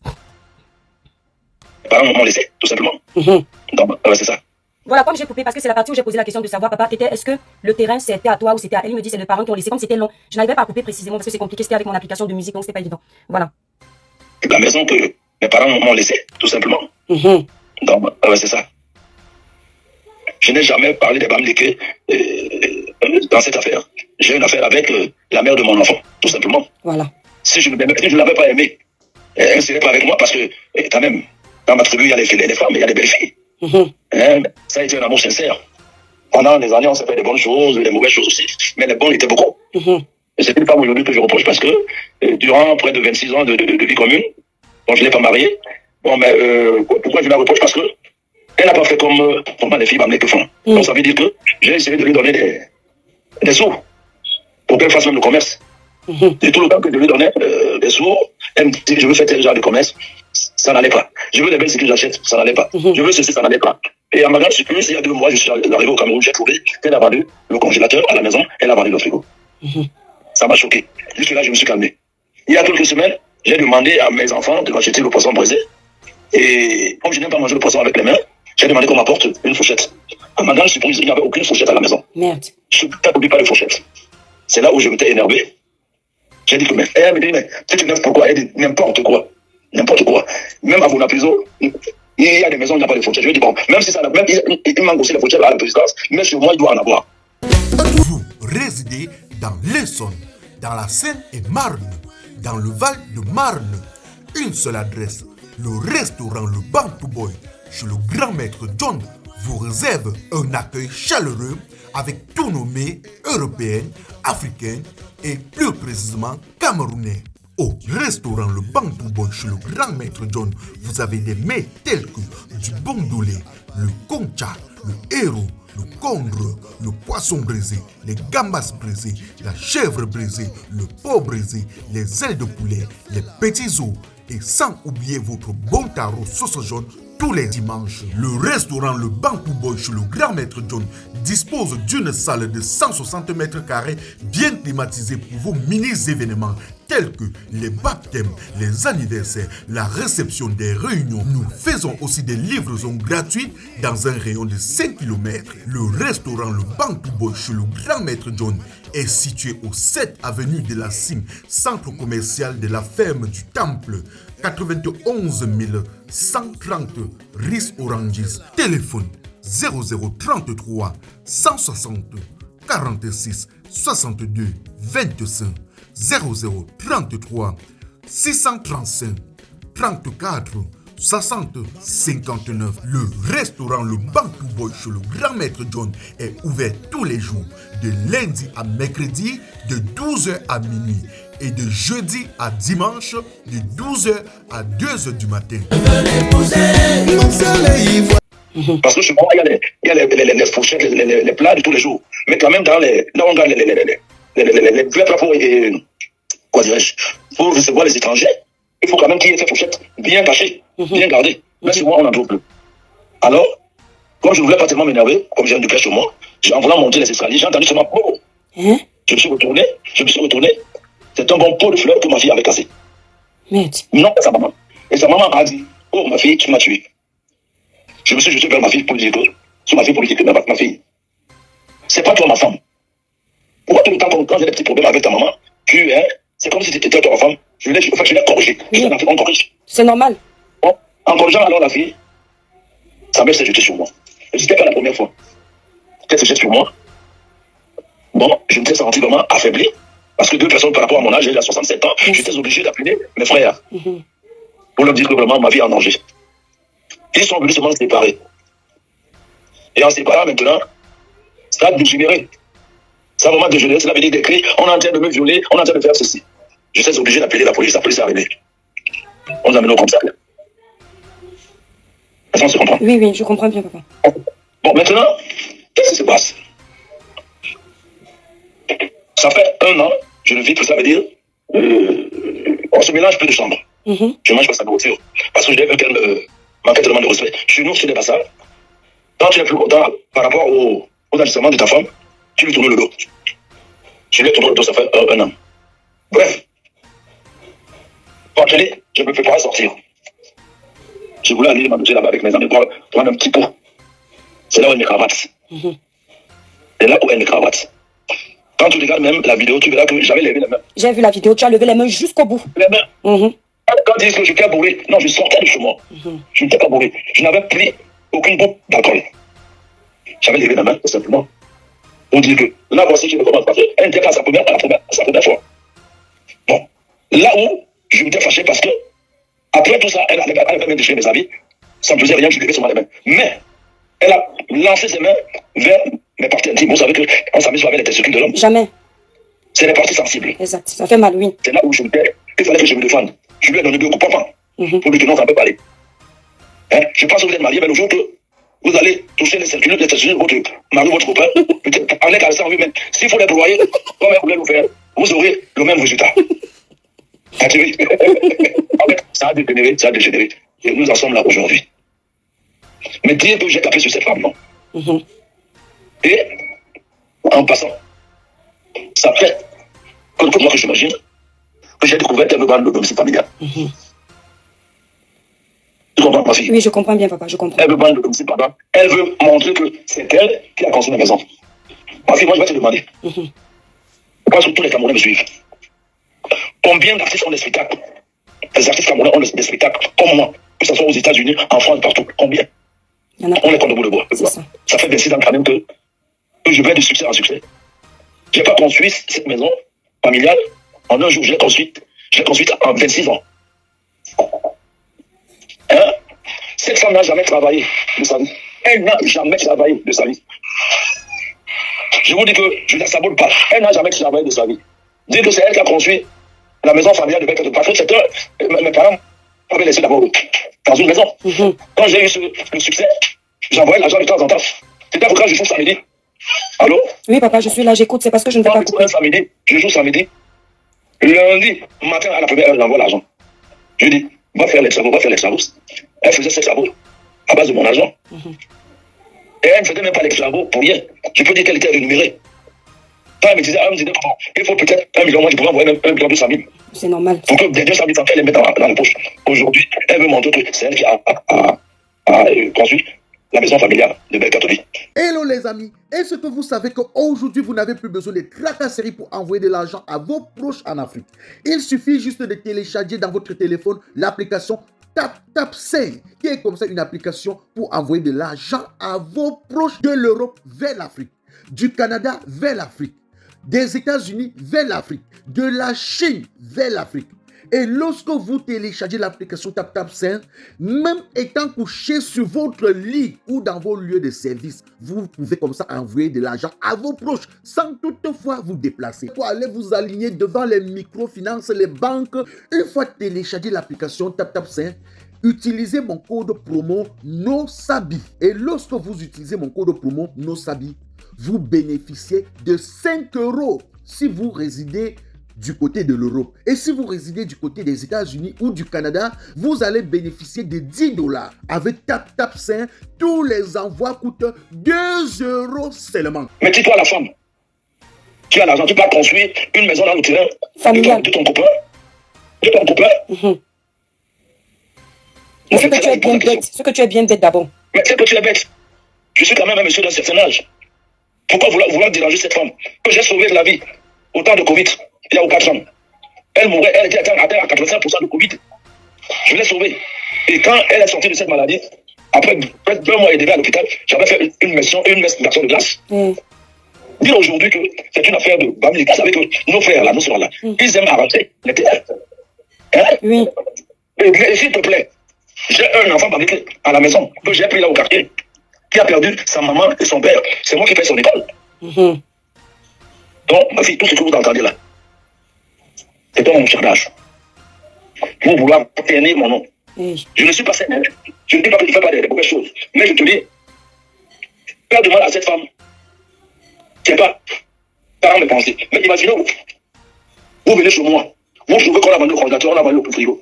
Mes parents m'ont laissé, tout simplement. Donc, c'est ça. Voilà, comme j'ai coupé, parce que c'est la partie où j'ai posé la question de savoir, papa, est-ce que le terrain c'était à toi ou c'était à elle? Il me dit c'est les parents qui ont laissé, comme c'était long. Je n'arrivais pas à couper précisément parce que c'est compliqué, c'était avec mon application de musique, donc c'était pas évident. Voilà. La maison que mes parents m'ont laissé, tout simplement. Donc, c'est ça. Je n'ai jamais parlé des Bamileke dans cette affaire. J'ai une affaire avec la mère de mon enfant, tout simplement. Voilà. Si je ne l'avais pas aimée, elle ne serait pas avec moi parce que, quand même, dans ma tribu, il y a les femmes, il y a les belles filles. Ça a été un amour sincère. Pendant des années, on s'est fait des bonnes choses, des mauvaises choses aussi. Mais les bonnes étaient beaucoup. Et c'est une femme aujourd'hui que je reproche parce que durant près de 26 ans de vie commune, bon, je ne l'ai pas mariée. Bon, mais pourquoi je la reproche? Parce que elle n'a pas fait comme les filles Bamileke font. Donc ça veut dire que j'ai essayé de lui donner des sous pour qu'elle fasse même le commerce. Et tout le temps que je lui donnais des sous, elle me dit je veux faire tel genre de commerce. Ça n'allait pas. Je veux des belles que j'achète, ça n'allait pas. Je veux ceci, ça n'allait pas. Et à ma grande surprise, il y a 2 mois, je suis arrivé au Cameroun, j'ai trouvé qu'elle a vendu le congélateur à la maison, elle a vendu le frigo. Ça m'a choqué. Jusque là, je me suis calmé. Il y a quelques semaines, j'ai demandé à mes enfants de m'acheter le poisson braisé. Et comme je n'aime pas manger le poisson avec les mains, j'ai demandé qu'on m'apporte une fourchette. À ma grande surprise, il n'y avait aucune fourchette à la maison. Merde. Je n'ai pas de fourchette. C'est là où je m'étais énervé. J'ai dit que, mais, elle me dit, mais, tu t'énerves pourquoi? Elle dit, n'importe quoi. N'importe quoi. Même à Vunaprizo, il y a des maisons où il n'y a pas de fourchette. Je lui ai dit, bon, même si ça, même, il manque aussi la fourchette à la présidence, mais sur moi, il doit en avoir. Vous résidez dans l'Essonne, dans la Seine-et-Marne, dans le Val-de-Marne. Une seule adresse, le restaurant Le Bantou Boy, chez le grand maître John, vous réserve un accueil chaleureux avec tous nos mets européennes, africaines et plus précisément camerounais. Au restaurant Le Bantou Boy chez le grand maître John, vous avez des mets tels que du bondolé, le concha, le héros, le congre, le poisson braisé, les gambas braisés, la chèvre braisée, le porc braisé, les ailes de poulet, les petits os et sans oublier votre bon tarot sauce jaune tous les dimanches. Le restaurant Le Bantou Boy chez le grand maître John dispose d'une salle de 160 mètres carrés bien climatisée pour vos mini-événements tels que les baptêmes, les anniversaires, la réception des réunions. Nous faisons aussi des livraisons gratuites dans un rayon de 5 km. Le restaurant Le Bantou Boy chez le grand maître John est situé au 7 avenue de la Cime, centre commercial de la ferme du Temple, 91 130 Ris Orangis. Téléphone 0033 160 46 62 25 0033 635 34 60 59. Le restaurant Le Bantou Boy chez le grand maître John est ouvert tous les jours, de lundi à mercredi, de 12h à minuit, et de jeudi à dimanche, de 12h à 2h du matin. Parce que chez moi, il y a les fourchettes, les plats de tous les jours. Mais quand même, là on garde les plats pour recevoir les étrangers. Il faut quand même qu'il y ait ces fourchettes bien cachées, bien gardées. Mais sur moi, on n'en trouve plus. Alors, comme je ne voulais pas tellement m'énerver, comme j'ai un ducat chez moi, en voulant monter les escaliers, j'ai entendu seulement oh. Je me suis retourné. C'est un bon pot de fleurs que ma fille avait cassé. Merde. Non, c'est sa maman. Et sa maman a dit, oh ma fille, tu m'as tué. Je me suis jeté vers ma fille pour dire que, sur ma fille pour dire que ma fille, c'est pas toi ma femme. Pourquoi tout le temps quand j'ai des petits problèmes avec ta maman, c'est comme si tu étais ta femme. Je l'ai corrigé. On corrige. C'est normal. Bon, en corrigeant alors la fille, sa mère s'est jetée sur moi. Et c'était pas la première fois qu'elle se jette sur moi. Bon, je me suis senti vraiment affaibli. Parce que deux personnes par rapport à mon âge, j'ai 67 ans, j'étais obligé d'appeler mes frères. Pour leur dire que vraiment ma vie est en danger. Ils sont venus seulement se séparer. Et en se séparant maintenant, ça a dégénéré. Ça a vraiment dégénéré. Cela veut dire des cris, on est en train de me violer, on est en train de faire ceci. Je suis obligé d'appeler la police est arrivée. On nous amène comme ça. Est-ce qu'on se comprend? Oui, je comprends bien, papa. Bon, maintenant, qu'est-ce qui se passe? Ça fait 1 an, je le vis, tout ça veut dire, on se mélange plus de chambres. Je mange pas sa nourriture. Parce que je l'ai vu qu'elle manquait tellement de respect. Chez nous, ce n'est pas ça. Quand tu n'es plus content par rapport aux agissements de ta femme, tu lui tournes le dos. Je lui ai tourné le dos, ça fait 1 an. Bref. Quand je ne me fais pas sortir. Je voulais aller m'amuser là-bas avec mes amis pour prendre un petit pot. C'est là où elle me cravatte. C'est là où elle me cravatte. Quand tu regardes même la vidéo, tu verras que j'avais levé les mains. J'ai vu la vidéo, tu as levé les mains jusqu'au bout. Les mains. Quand ils disent que j'étais bourré, non, je sortais de chez moi. Je n'étais pas bourré. Je n'avais pris aucune goutte d'alcool. J'avais levé la main, tout simplement. On dit que là, voici qui me commence à passer. Elle n'était pas à sa première fois. Bon. Là où je m'étais fâché parce que, après tout ça, elle avait même déchiré mes habits. Ça ne faisait rien, je levais seulement les mains. Mais, elle a lancé ses mains vers mes parties intimes. Vous savez qu'on s'amuse avec les testicules de l'homme. Jamais. C'est les parties sensibles. Exact, ça fait mal, oui. C'est là où je me disais qu'il fallait que je me défende. Je lui ai donné 2 coups, papa. Pour lui dire non, ça ne peut pas aller. Je pense que vous êtes marié, mais le jour que vous allez toucher les testicules de votre mari, votre copain, peut-être en les caressant en lui-même. S'il faut les broyer, comme vous voulez le faire, vous aurez le même résultat. En fait, ça a dégénéré. Et nous en sommes là aujourd'hui. Mais dire que j'ai tapé sur cette femme, non. Et, en passant, ça fait quelques mois que j'imagine que j'ai découvert qu'elle veut vendre le domicile familial. Tu comprends, ma fille? Oui, je comprends bien, papa, je comprends. Elle veut vendre le domicile familial. Elle veut montrer que c'est elle qui a construit la maison. Ma fille, moi, je vais te demander. Je pense que tous les Camerounais me suivent. Combien d'artistes ont des spectacles? Les artistes camerounais ont des spectacles comme moi, que ce soit aux États-Unis, en France, partout. Combien? Il y en a. On les compte au bout de bois. Ça fait 26 ans quand même que je vais de succès en succès. Je n'ai pas construit cette maison familiale en un jour. Je l'ai construite en 26 ans. Hein? Cette femme n'a jamais travaillé de sa vie. Elle n'a jamais travaillé de sa vie. Je vous dis que je ne sabote pas. Elle n'a jamais travaillé de sa vie. Dites que c'est elle qui a construit la maison familiale de Belka. Parce que mes parents m'avaient laissé d'abord dans une maison. Quand j'ai eu le succès, j'envoyais l'argent de temps en temps. C'était pourquoi je joue samedi. Allô? Oui, papa, je suis là, j'écoute. C'est parce que je ne peux pas couper. Samedi, je joue samedi. Lundi matin, à la première heure, j'envoie l'argent. Je dis, va faire les travaux, va faire les travaux. Elle faisait ses travaux à base de mon argent. Et elle ne faisait même pas les travaux pour rien. Je peux dire qu'elle était rémunérée. Quand elle me disait, il faut peut-être 1 million, moi je pourrais envoyer même 1 million 200 000. C'est normal. Pour que des 200 000 elle les mette dans la poche. Aujourd'hui, elle veut montrer que c'est elle qui a construit la maison familiale de Belkatobi. Hello les amis, est-ce que vous savez qu'aujourd'hui vous n'avez plus besoin de tracasseries pour envoyer de l'argent à vos proches en Afrique? Il suffit juste de télécharger dans votre téléphone l'application TapTapSend, qui est comme ça une application pour envoyer de l'argent à vos proches de l'Europe vers l'Afrique, du Canada vers l'Afrique, des États-Unis vers l'Afrique, de la Chine vers l'Afrique. Et lorsque vous téléchargez l'application TapTapSend, même étant couché sur votre lit ou dans vos lieux de service, vous pouvez comme ça envoyer de l'argent à vos proches sans toutefois vous déplacer. Pour aller vous aligner devant les microfinances, les banques, une fois téléchargé l'application TapTapSend, utilisez mon code promo NOSABI. Et lorsque vous utilisez mon code promo NOSABI, vous bénéficiez de 5 € si vous résidez du côté de l'Europe. Et si vous résidez du côté des États-Unis ou du Canada, vous allez bénéficier de 10 $. Avec TapTapSend, tous les envois coûtent 2 € seulement. Mais dis-toi la femme, tu as l'argent, tu peux construire une maison dans le terrain de ton copain. De ton copain. Mais c'est que tu es bien bête. C'est que tu es bien bête d'abord. Mais c'est que tu es bête. Je suis quand même un monsieur d'un certain âge. Pourquoi vouloir déranger cette femme que j'ai sauvé de la vie au temps de Covid, il y a 4 ans. Elle mourait, elle était atteinte à 85% de Covid. Je l'ai sauvée. Et quand elle est sortie de cette maladie, après près de 2 mois et demi à l'hôpital, j'avais fait une mission, une messe d'action de grâce. Dire aujourd'hui que c'est une affaire de famille. Vous savez que nos frères là, nos soeurs là, ils aiment arracher les terres. Hein? Oui. Et s'il te plaît, j'ai un enfant à la maison que j'ai pris là au quartier, qui a perdu sa maman et son père. C'est moi qui paye son école. Donc, ma fille, tout ce que vous entendez là, c'est un charnage. Pour vouloir tenir mon nom. Je ne suis pas sénère. Je ne dis pas que je ne fais pas des mauvaises choses. Mais je te dis, faire de mal à cette femme, c'est pas par mes pensées. Mais imaginez, vous venez chez moi, vous trouvez qu'on a vendu au congélateur, on a vendu au frigo.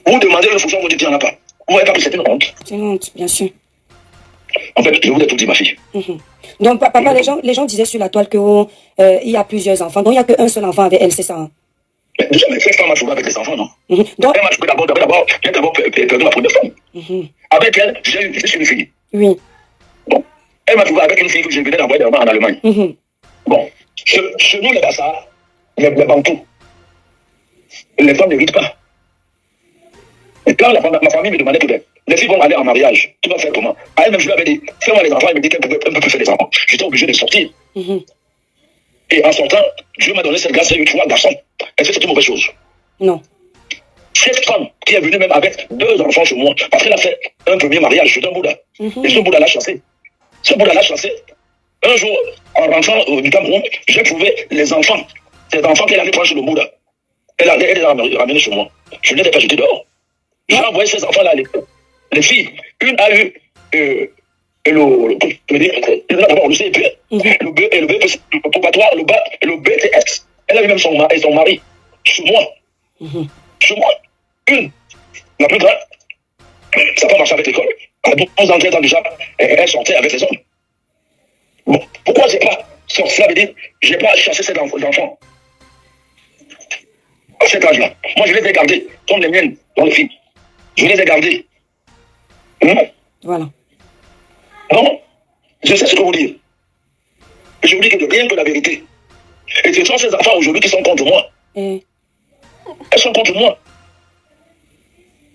Vous demandez une fonction, vous dites qu'il n'y en a pas. Vous voyez pas que c'est une honte. C'est une honte, bien sûr. En fait, je vous ai tout dit, ma fille. Donc, papa, les gens disaient sur la toile qu'il y a plusieurs enfants. Donc, il n'y a qu'un seul enfant avec elle, c'est ça? Mais déjà, cette femme a joué avec les enfants, non? Donc, elle m'a joué d'abord, j'ai d'abord perdu ma première femme. Avec elle, j'ai eu une fille. Oui. Bon. Elle m'a joué avec une fille que je venais d'envoyer en Allemagne. Bon. Chez nous, les Bassas, les Bantous, les femmes ne ritent pas. Et quand ma famille me demandait peut-être, les filles vont aller en mariage, tu vas faire comment? À elle-même, je lui avais dit, fais-moi les enfants, elle me dit qu'elle peut faire les enfants. J'étais obligé de sortir. Et en sortant, Dieu m'a donné cette grâce, il y a eu 3 garçons. Est-ce que c'est une mauvaise chose? Non. Cette femme qui est venue même avec 2 enfants chez moi, parce qu'elle a fait un premier mariage chez un Bouddha. Et ce Bouddha l'a chassé. Ce Bouddha l'a chassé. Un jour, en rentrant du Cameroun, j'ai trouvé les enfants. Ces enfants qu'elle allait prendre chez le Bouddha. Elle les a ramenés chez moi. Je ne les ai pas jetés dehors. J'ai envoyé ces enfants-là à l'école. Les filles, une a eu d'abord le CEP, le B et le B, le probatoire, le BTS. Elle a eu même son mari chez moi. Chez moi. La plus grande, ça n'a pas marché avec l'école. À 12 ans, 13 ans déjà, elle sortait avec les hommes. Bon, pourquoi j'ai pas sorti? Cela veut dire, j'ai pas chassé ces enfants. à cet âge-là. Moi, je les ai gardés, comme les miennes, dans les filles. Je les ai gardés. Voilà. Non, je sais ce que vous dites. Je vous dis que rien que la vérité. Et ce sont ces enfants aujourd'hui qui sont contre moi. Et... Elles sont contre moi.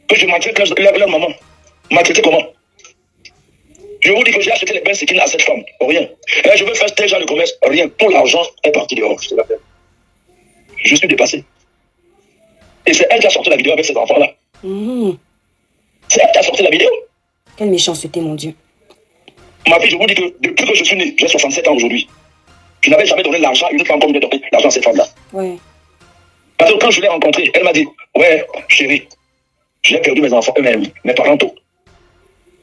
Que je maltraite leur maman. Maltraiter comment? Je vous dis que j'ai acheté les bains à cette femme. Rien. Et je veux faire tel genre de commerce. Rien. Tout l'argent est parti dehors. Je suis dépassé. Et c'est elle qui a sorti la vidéo avec ces enfants-là. C'est elle qui a sorti la vidéo. Quelle méchanceté, mon Dieu. Ma fille, je vous dis que depuis que je suis né, j'ai 67 ans aujourd'hui. Je n'avais jamais donné l'argent à une femme comme j'ai donné l'argent à cette femme-là. Ouais. Parce que quand je l'ai rencontrée, elle m'a dit, ouais, chérie, j'ai perdu mes enfants eux-mêmes, mes parents tôt.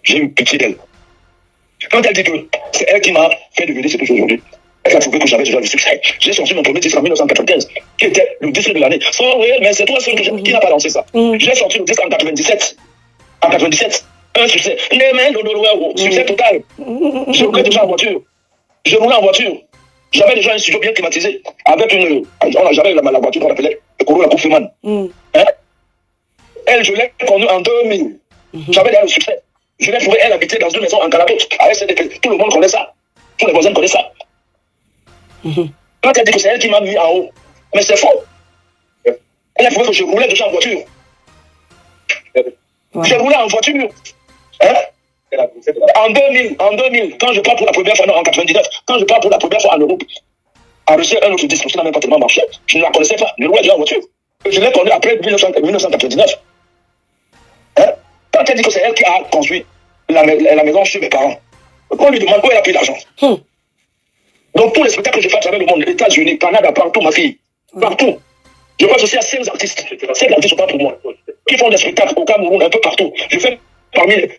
J'ai eu pitié d'elle. Quand elle dit que c'est elle qui m'a fait devenir ce que je suis aujourd'hui, elle a trouvé que j'avais déjà du succès. J'ai sorti mon premier disque en 1995, qui était le disque de l'année. Sans réel, mais c'est toi seul qui n'a pas lancé ça. J'ai sorti le disque en 97. En 97. Un succès. Succès total. Je roulais déjà en voiture. J'avais déjà un studio bien climatisé. Avec une. J'avais la voiture qu'on appelait le Corolla Coupeman. Elle, je l'ai connue en 2000. J'avais déjà le succès. Je l'ai trouvé, elle habitait dans une maison en Calabote. Tout le monde connaît ça. Tous les voisins connaissent ça. Quand elle dit que c'est elle qui m'a mis en haut, mais c'est faux. Elle a trouvé que je roulais déjà en voiture. Je roulais en voiture. En 2000, quand je pars pour la première fois, non, en 99, quand je pars pour la première fois en Europe, à Russie, un autre disque qui n'a même pas tellement marché, je ne la connaissais pas, je roulais déjà en voiture. Je l'ai connue après 1999. Quand elle dit que c'est elle qui a construit la maison chez mes parents, on lui demande où elle a pris l'argent. Donc tous les spectacles que je fais à travers le monde, les États-Unis, Canada, partout, ma fille, partout. Je crois aussi à 5 artistes. 5 artistes sont pas pour moi. Qui font des spectacles au Cameroun, un peu partout. Je suis parmi les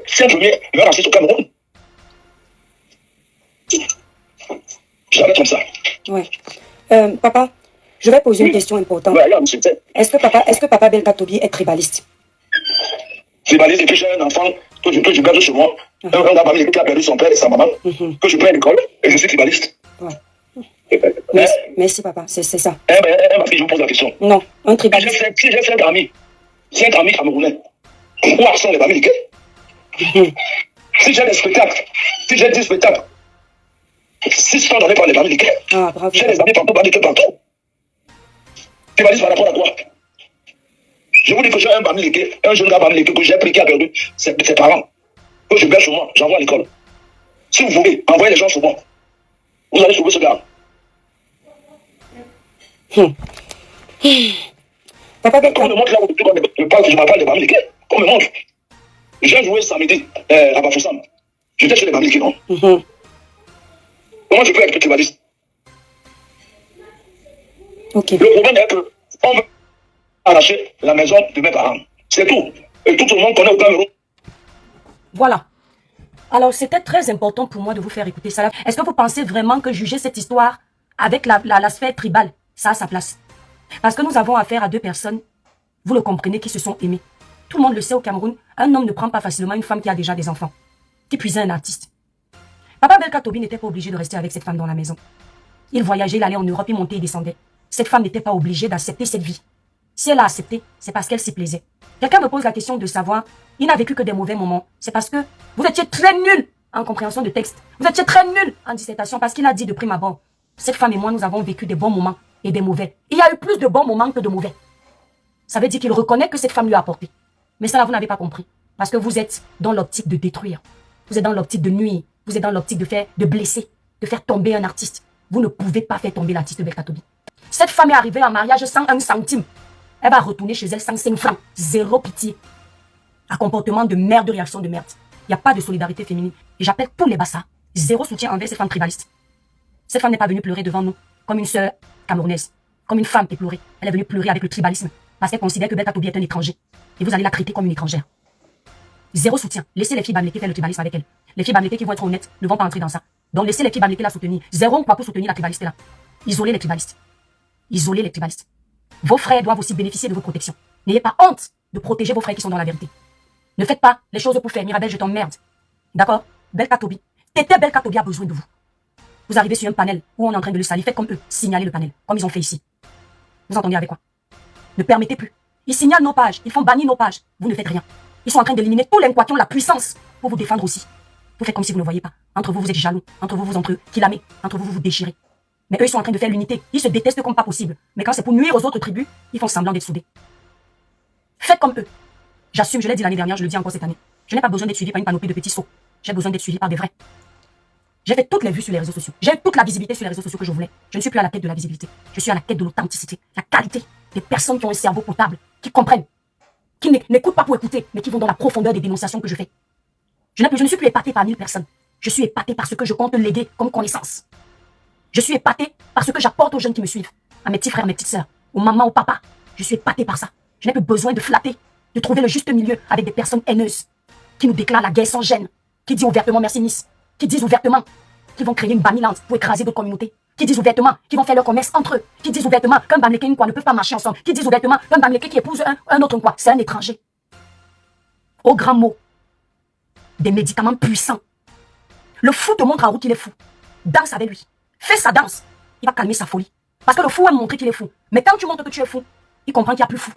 5 premiers meilleurs artistes au Cameroun. J'arrête comme ça. Ouais. Papa, je vais poser une question importante. Ouais, là, monsieur, est-ce que papa Belka Tobi est tribaliste? Tribaliste, et puis j'ai un enfant que je garde chez moi. Un gars parmi qui a perdu son père et sa maman, que je prends à l'école, et je suis tribaliste. Ouais. Merci, papa, c'est ça. Ma fille, je vous pose la question. Non, un tribaliste. Si j'ai 5 amis camerounais, où sont les Bamileke? Si j'ai des spectacles, si j'ai 10 spectacles, 6 sont donnés par les Bamileke. Ah, bravo. J'ai des amis partout, Bamileke partout. Tribaliste par rapport à quoi? Je vous dis que j'ai un Bamileke, un jeune gars Bamileke que j'ai pris qui a perdu ses parents, que je garde chez moi, j'envoie à l'école. Si vous voulez, envoyez les gens chez moi. Vous allez trouver ce gars. Papa Belka. Qu'on me montre là où je m'appelle de Bamileke. Qu'on me montre. J'ai joué samedi à Bafoussam. J'étais chez les Bamileke, non? Comment je peux être tribaliste? Ok. Le problème est qu'on veut arracher la maison de mes parents. C'est tout. Et tout le monde connaît au Cameroun. Voilà. Alors, c'était très important pour moi de vous faire écouter ça. Est-ce que vous pensez vraiment que juger cette histoire avec la sphère tribale, ça a sa place? Parce que nous avons affaire à 2 personnes, vous le comprenez, qui se sont aimées. Tout le monde le sait au Cameroun, un homme ne prend pas facilement une femme qui a déjà des enfants. Qui puisait un artiste. Papa Belka Tobi n'était pas obligé de rester avec cette femme dans la maison. Il voyageait, il allait en Europe, il montait et descendait. Cette femme n'était pas obligée d'accepter cette vie. Si elle a accepté, c'est parce qu'elle s'y plaisait. Quelqu'un me pose la question de savoir, il n'a vécu que des mauvais moments. C'est parce que vous étiez très nul en compréhension de texte. Vous étiez très nul en dissertation parce qu'il a dit de prime abord. Cette femme et moi, nous avons vécu des bons moments et des mauvais. Il y a eu plus de bons moments que de mauvais. Ça veut dire qu'il reconnaît que cette femme lui a apporté. Mais ça, là, vous n'avez pas compris. Parce que vous êtes dans l'optique de détruire. Vous êtes dans l'optique de nuire. Vous êtes dans l'optique de blesser, de faire tomber un artiste. Vous ne pouvez pas faire tomber l'artiste Belka Tobi. Cette femme est arrivée en mariage sans 1 centime. Elle va retourner chez elle sans 5 francs. Zéro pitié. Un comportement de merde, de réaction de merde. Il n'y a pas de solidarité féminine. Et j'appelle tous les bassas. Zéro soutien envers cette femme tribaliste. Cette femme n'est pas venue pleurer devant nous comme une sœur camerounaise. Comme une femme éplorée. Elle est venue pleurer avec le tribalisme. Parce qu'elle considère que Belka Tobi est un étranger. Et vous allez la traiter comme une étrangère. Zéro soutien. Laissez les filles Bamileke faire le tribalisme avec elle. Les filles Bamileke qui vont être honnêtes ne vont pas entrer dans ça. Donc laissez les filles Bamileke la soutenir. Zéro quoi pour soutenir la tribaliste là. Isolez les tribalistes. Isolez les tribalistes. Vos frères doivent aussi bénéficier de vos protections. N'ayez pas honte de protéger vos frères qui sont dans la vérité. Ne faites pas les choses pour faire. Mirabel, je t'emmerde. D'accord? Belka Tobi. Tété Belka Tobi a besoin de vous. Vous arrivez sur un panel où on est en train de le salir. Faites comme eux. Signalez le panel. Comme ils ont fait ici. Vous entendez avec quoi? Ne permettez plus. Ils signalent nos pages, ils font bannir nos pages. Vous ne faites rien. Ils sont en train d'éliminer tous les Nkwa qui ont la puissance pour vous défendre aussi. Vous faites comme si vous ne voyez pas. Entre vous, vous êtes jaloux. Entre vous, vous killamez. Entre vous, vous vous déchirez. Mais eux, ils sont en train de faire l'unité. Ils se détestent comme pas possible. Mais quand c'est pour nuire aux autres tribus, ils font semblant d'être soudés. Faites comme eux. J'assume, je l'ai dit l'année dernière, je le dis encore cette année. Je n'ai pas besoin d'être suivi par une panoplie de petits sauts. J'ai besoin d'être suivi par des vrais. J'ai fait toutes les vues sur les réseaux sociaux. J'ai eu toute la visibilité sur les réseaux sociaux que je voulais. Je ne suis plus à la quête de la visibilité. Je suis à la quête de l'authenticité, la qualité. Des personnes qui ont un cerveau potable, qui comprennent, qui n'écoutent pas pour écouter, mais qui vont dans la profondeur des dénonciations que je fais. Je ne suis plus épaté par 1000 personnes. Je suis épaté par ce que je compte léguer comme connaissance. Je suis épaté par ce que j'apporte aux jeunes qui me suivent, à mes petits frères, mes petites sœurs, aux mamans, aux papas. Je suis épaté par ça. Je n'ai plus besoin de flatter, de trouver le juste milieu avec des personnes haineuses, qui nous déclarent la guerre sans gêne, qui disent ouvertement merci Miss, qui disent ouvertement qu'ils vont créer une Bamilante pour écraser d'autres communautés, qui disent ouvertement qu'ils vont faire leur commerce entre eux, qui disent ouvertement qu'un Bamileke et une Nkwa ne peuvent pas marcher ensemble, qui disent ouvertement qu'un Bamileke qui épouse un autre Nkwa, c'est un étranger. Au grand mot, des médicaments puissants. Le fou te montre en route qu'il est fou. Danse avec lui. Fais sa danse. Il va calmer sa folie. Parce que le fou aime montrer qu'il est fou. Mais quand tu montres que tu es fou, il comprend qu'il n'y a plus fou.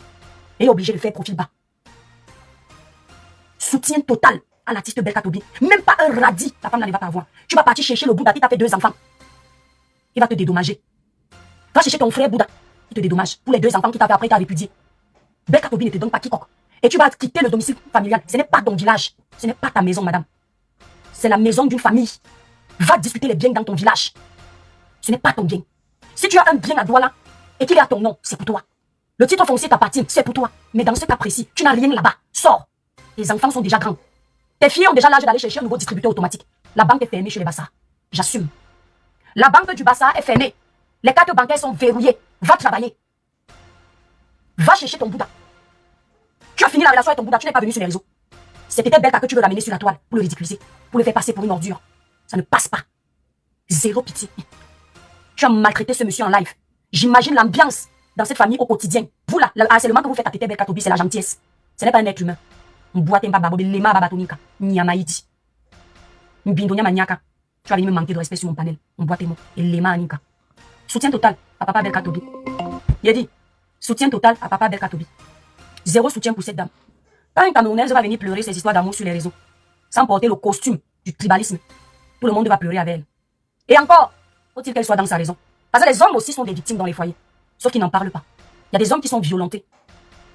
Et il est obligé de faire profil bas. Soutien total à l'artiste Belka Tobi. Même pas un radis, la femme n'arrive pas à voir. Tu vas partir chercher le Bouddha qui t'a fait 2 enfants. Il va te dédommager. Va chercher ton frère Bouddha. Il te dédommage. Pour les 2 enfants qu'il t'a fait après, t'as répudié. Belka Tobi ne te donne pas quiconque. Et tu vas quitter le domicile familial. Ce n'est pas ton village. Ce n'est pas ta maison, madame. C'est la maison d'une famille. Va discuter les biens dans ton village. Ce n'est pas ton bien. Si tu as un bien à Douala et qu'il est à ton nom, c'est pour toi. Le titre foncier t'appartient, c'est pour toi. Mais dans ce cas précis, tu n'as rien là-bas. Sors. Tes enfants sont déjà grands. Tes filles ont déjà l'âge d'aller chercher un nouveau distributeur automatique. La banque est fermée chez les Bassa. J'assume. La banque du Bassa est fermée. Les cartes bancaires sont verrouillées. Va travailler. Va chercher ton Bouddha. Tu as fini la relation avec ton Bouddha, tu n'es pas venu sur les réseaux. C'était Belka que tu veux ramener sur la toile pour le ridiculiser, pour le faire passer pour une ordure. Ça ne passe pas. Zéro pitié. Tu as maltraité ce monsieur en live. J'imagine l'ambiance dans cette famille au quotidien. Vous là, le harcèlement que vous faites à Tété Belka Tobi, c'est la gentillesse. Ce n'est pas un être humain. Mboate mba babobe lema babatonika. Nyamaïdi. Mbindonya maniaka. Tu vas venir me manquer de respect sur mon panel. Mboate mo. Et lema anika. Soutien total à Papa Belka Tobi. Il a dit, soutien total à Papa Belka Tobi. Zéro soutien pour cette dame. Quand une Camerounaise va venir pleurer ses histoires d'amour sur les réseaux, sans porter le costume du tribalisme, tout le monde va pleurer avec elle. Et encore, faut-il qu'elle soit dans sa raison. Parce que les hommes aussi sont des victimes dans les foyers. Sauf qu'ils n'en parlent pas. Il y a des hommes qui sont violentés.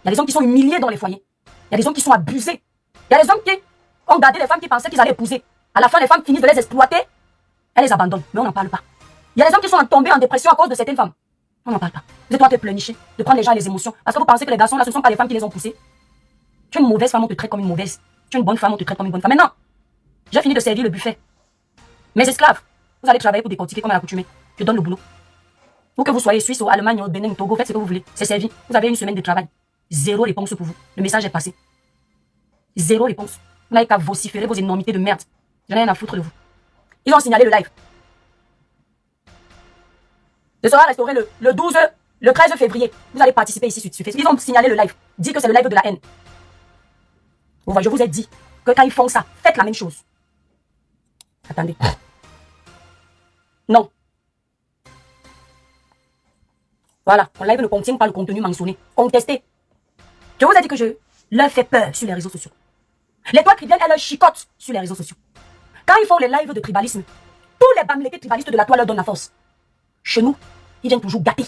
Il y a des hommes qui sont humiliés dans les foyers. Il y a des hommes qui sont abusés. Il y a des hommes qui ont gardé les femmes qui pensaient qu'ils allaient épouser. À la fin, les femmes finissent de les exploiter. Elles les abandonnent. Mais on n'en parle pas. Il y a des hommes qui sont tombés en dépression à cause de certaines femmes. On n'en parle pas. Vous êtes en train de pleurnicher, de prendre les gens à les émotions. Parce que vous pensez que les garçons là, ce ne sont pas les femmes qui les ont poussés. Tu es une mauvaise femme, on te traite comme une mauvaise. Tu es une bonne femme, on te traite comme une bonne femme. Mais non, j'ai fini de servir le buffet. Mes esclaves, vous allez travailler pour décortiquer comme à l'accoutumée. Je donne le boulot. Ou que vous soyez Suisse, ou Allemagne, ou Bénin, ou Togo, faites ce que vous voulez. C'est servi. Vous avez une semaine de travail. Zéro réponse pour vous. Le message est passé. Zéro réponse. Vous n'avez qu'à vociférer vos énormités de merde. J'en ai rien à foutre de vous. Ils ont signalé le live. Ce sera restauré le 12, le 13 février. Vous allez participer ici sur Facebook. Ils ont signalé le live. Dit que c'est le live de la haine. Vous voyez, je vous ai dit que quand ils font ça, faites la même chose. Attendez. Non. Voilà, mon live ne contient pas le contenu mentionné. Contestez. Je vous ai dit que je leur fais peur sur les réseaux sociaux. L'étoile trivienne, elle leur chicote sur les réseaux sociaux. Quand ils font les lives de tribalisme, tous les bamlétés tribalistes de la toile leur donnent la force. Chez nous, ils viennent toujours gâter.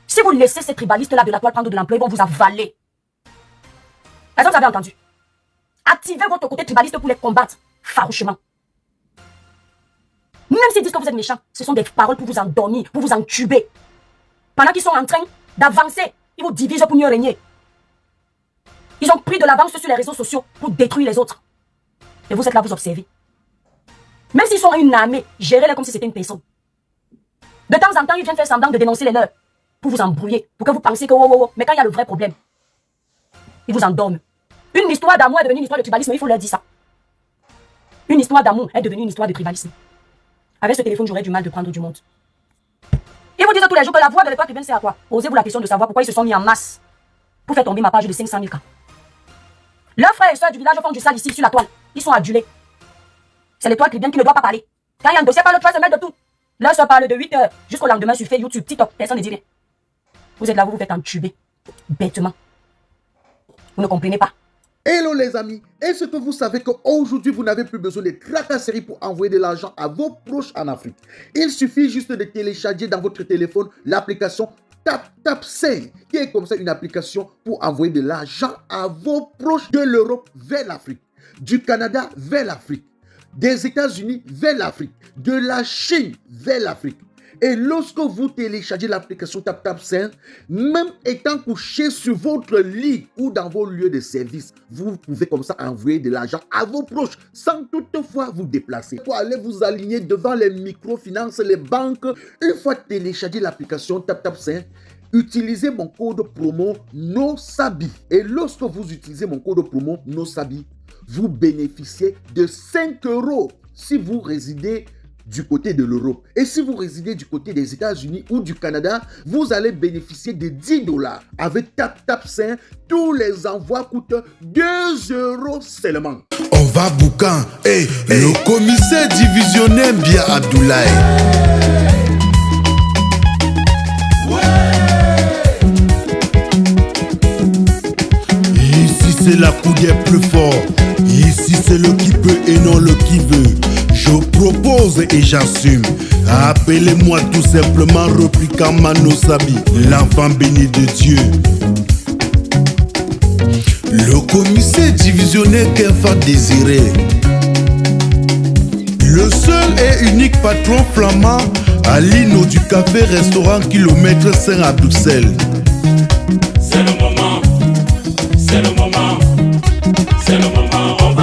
Si vous laissez ces tribalistes-là de la toile prendre de l'ampleur, ils vont vous avaler. Est-ce que vous avez entendu? Activez votre côté tribaliste pour les combattre farouchement. Même s'ils disent que vous êtes méchants, ce sont des paroles pour vous endormir, pour vous entuber. Pendant qu'ils sont en train d'avancer, ils vous divisent pour mieux régner. Ils ont pris de l'avance sur les réseaux sociaux pour détruire les autres. Et vous êtes là, vous observez. Même s'ils sont une armée, gérez-les comme si c'était une personne. De temps en temps, ils viennent faire semblant de dénoncer les leurs pour vous embrouiller, pour que vous pensiez que mais quand il y a le vrai problème, ils vous endorment. Une histoire d'amour est devenue une histoire de tribalisme, il faut leur dire ça. Une histoire d'amour est devenue une histoire de tribalisme. Avec ce téléphone, j'aurais du mal de prendre du monde. Ils vous disent tous les jours que la voix de l'étoile trivienne, c'est à quoi? Posez-vous la question de savoir pourquoi ils se sont mis en masse pour faire tomber ma page de 500 000 cas. Leurs frères et soeurs du village font du sale ici sur la toile. Ils sont adulés. C'est l'étoile trivienne qui ne doit pas parler. Quand il y a un dossier, parle 3 semaines de tout. Leur soeur parle de 8 h jusqu'au lendemain sur Facebook, YouTube, TikTok. Personne ne dit rien. Vous êtes là, vous vous faites entuber. Bêtement. Vous ne comprenez pas. Hello les amis, est-ce que vous savez qu'aujourd'hui vous n'avez plus besoin de tracasseries pour envoyer de l'argent à vos proches en Afrique? Il suffit juste de télécharger dans votre téléphone l'application TapTapSend, qui est comme ça une application pour envoyer de l'argent à vos proches de l'Europe vers l'Afrique, du Canada vers l'Afrique, des États-Unis vers l'Afrique, de la Chine vers l'Afrique. Et lorsque vous téléchargez l'application TapTapSend, même étant couché sur votre lit ou dans vos lieux de service, vous pouvez comme ça envoyer de l'argent à vos proches sans toutefois vous déplacer. Pour aller vous aligner devant les microfinances, les banques, une fois téléchargé l'application TapTapSend, utilisez mon code promo NOSABI. Et lorsque vous utilisez mon code promo NOSABI, vous bénéficiez de 5 € si vous résidez du côté de l'Europe. Et si vous résidez du côté des États-Unis ou du Canada, vous allez bénéficier de 10 $. Avec TapTapSend, tous les envois coûtent 2 € seulement. On va boucan. Le commissaire divisionnaire bien Abdoulaye. Ici c'est la coup des plus forts. Ici c'est le qui peut et non le qui veut. Je propose et j'assume. Appelez-moi tout simplement Replica Manosabi, l'enfant béni de Dieu. Le commissaire divisionnaire qu'Enfant désiré. Le seul et unique patron flamand à l'île du café-restaurant Kilomètre 5 à Bruxelles. C'est le moment, c'est le moment, c'est le moment.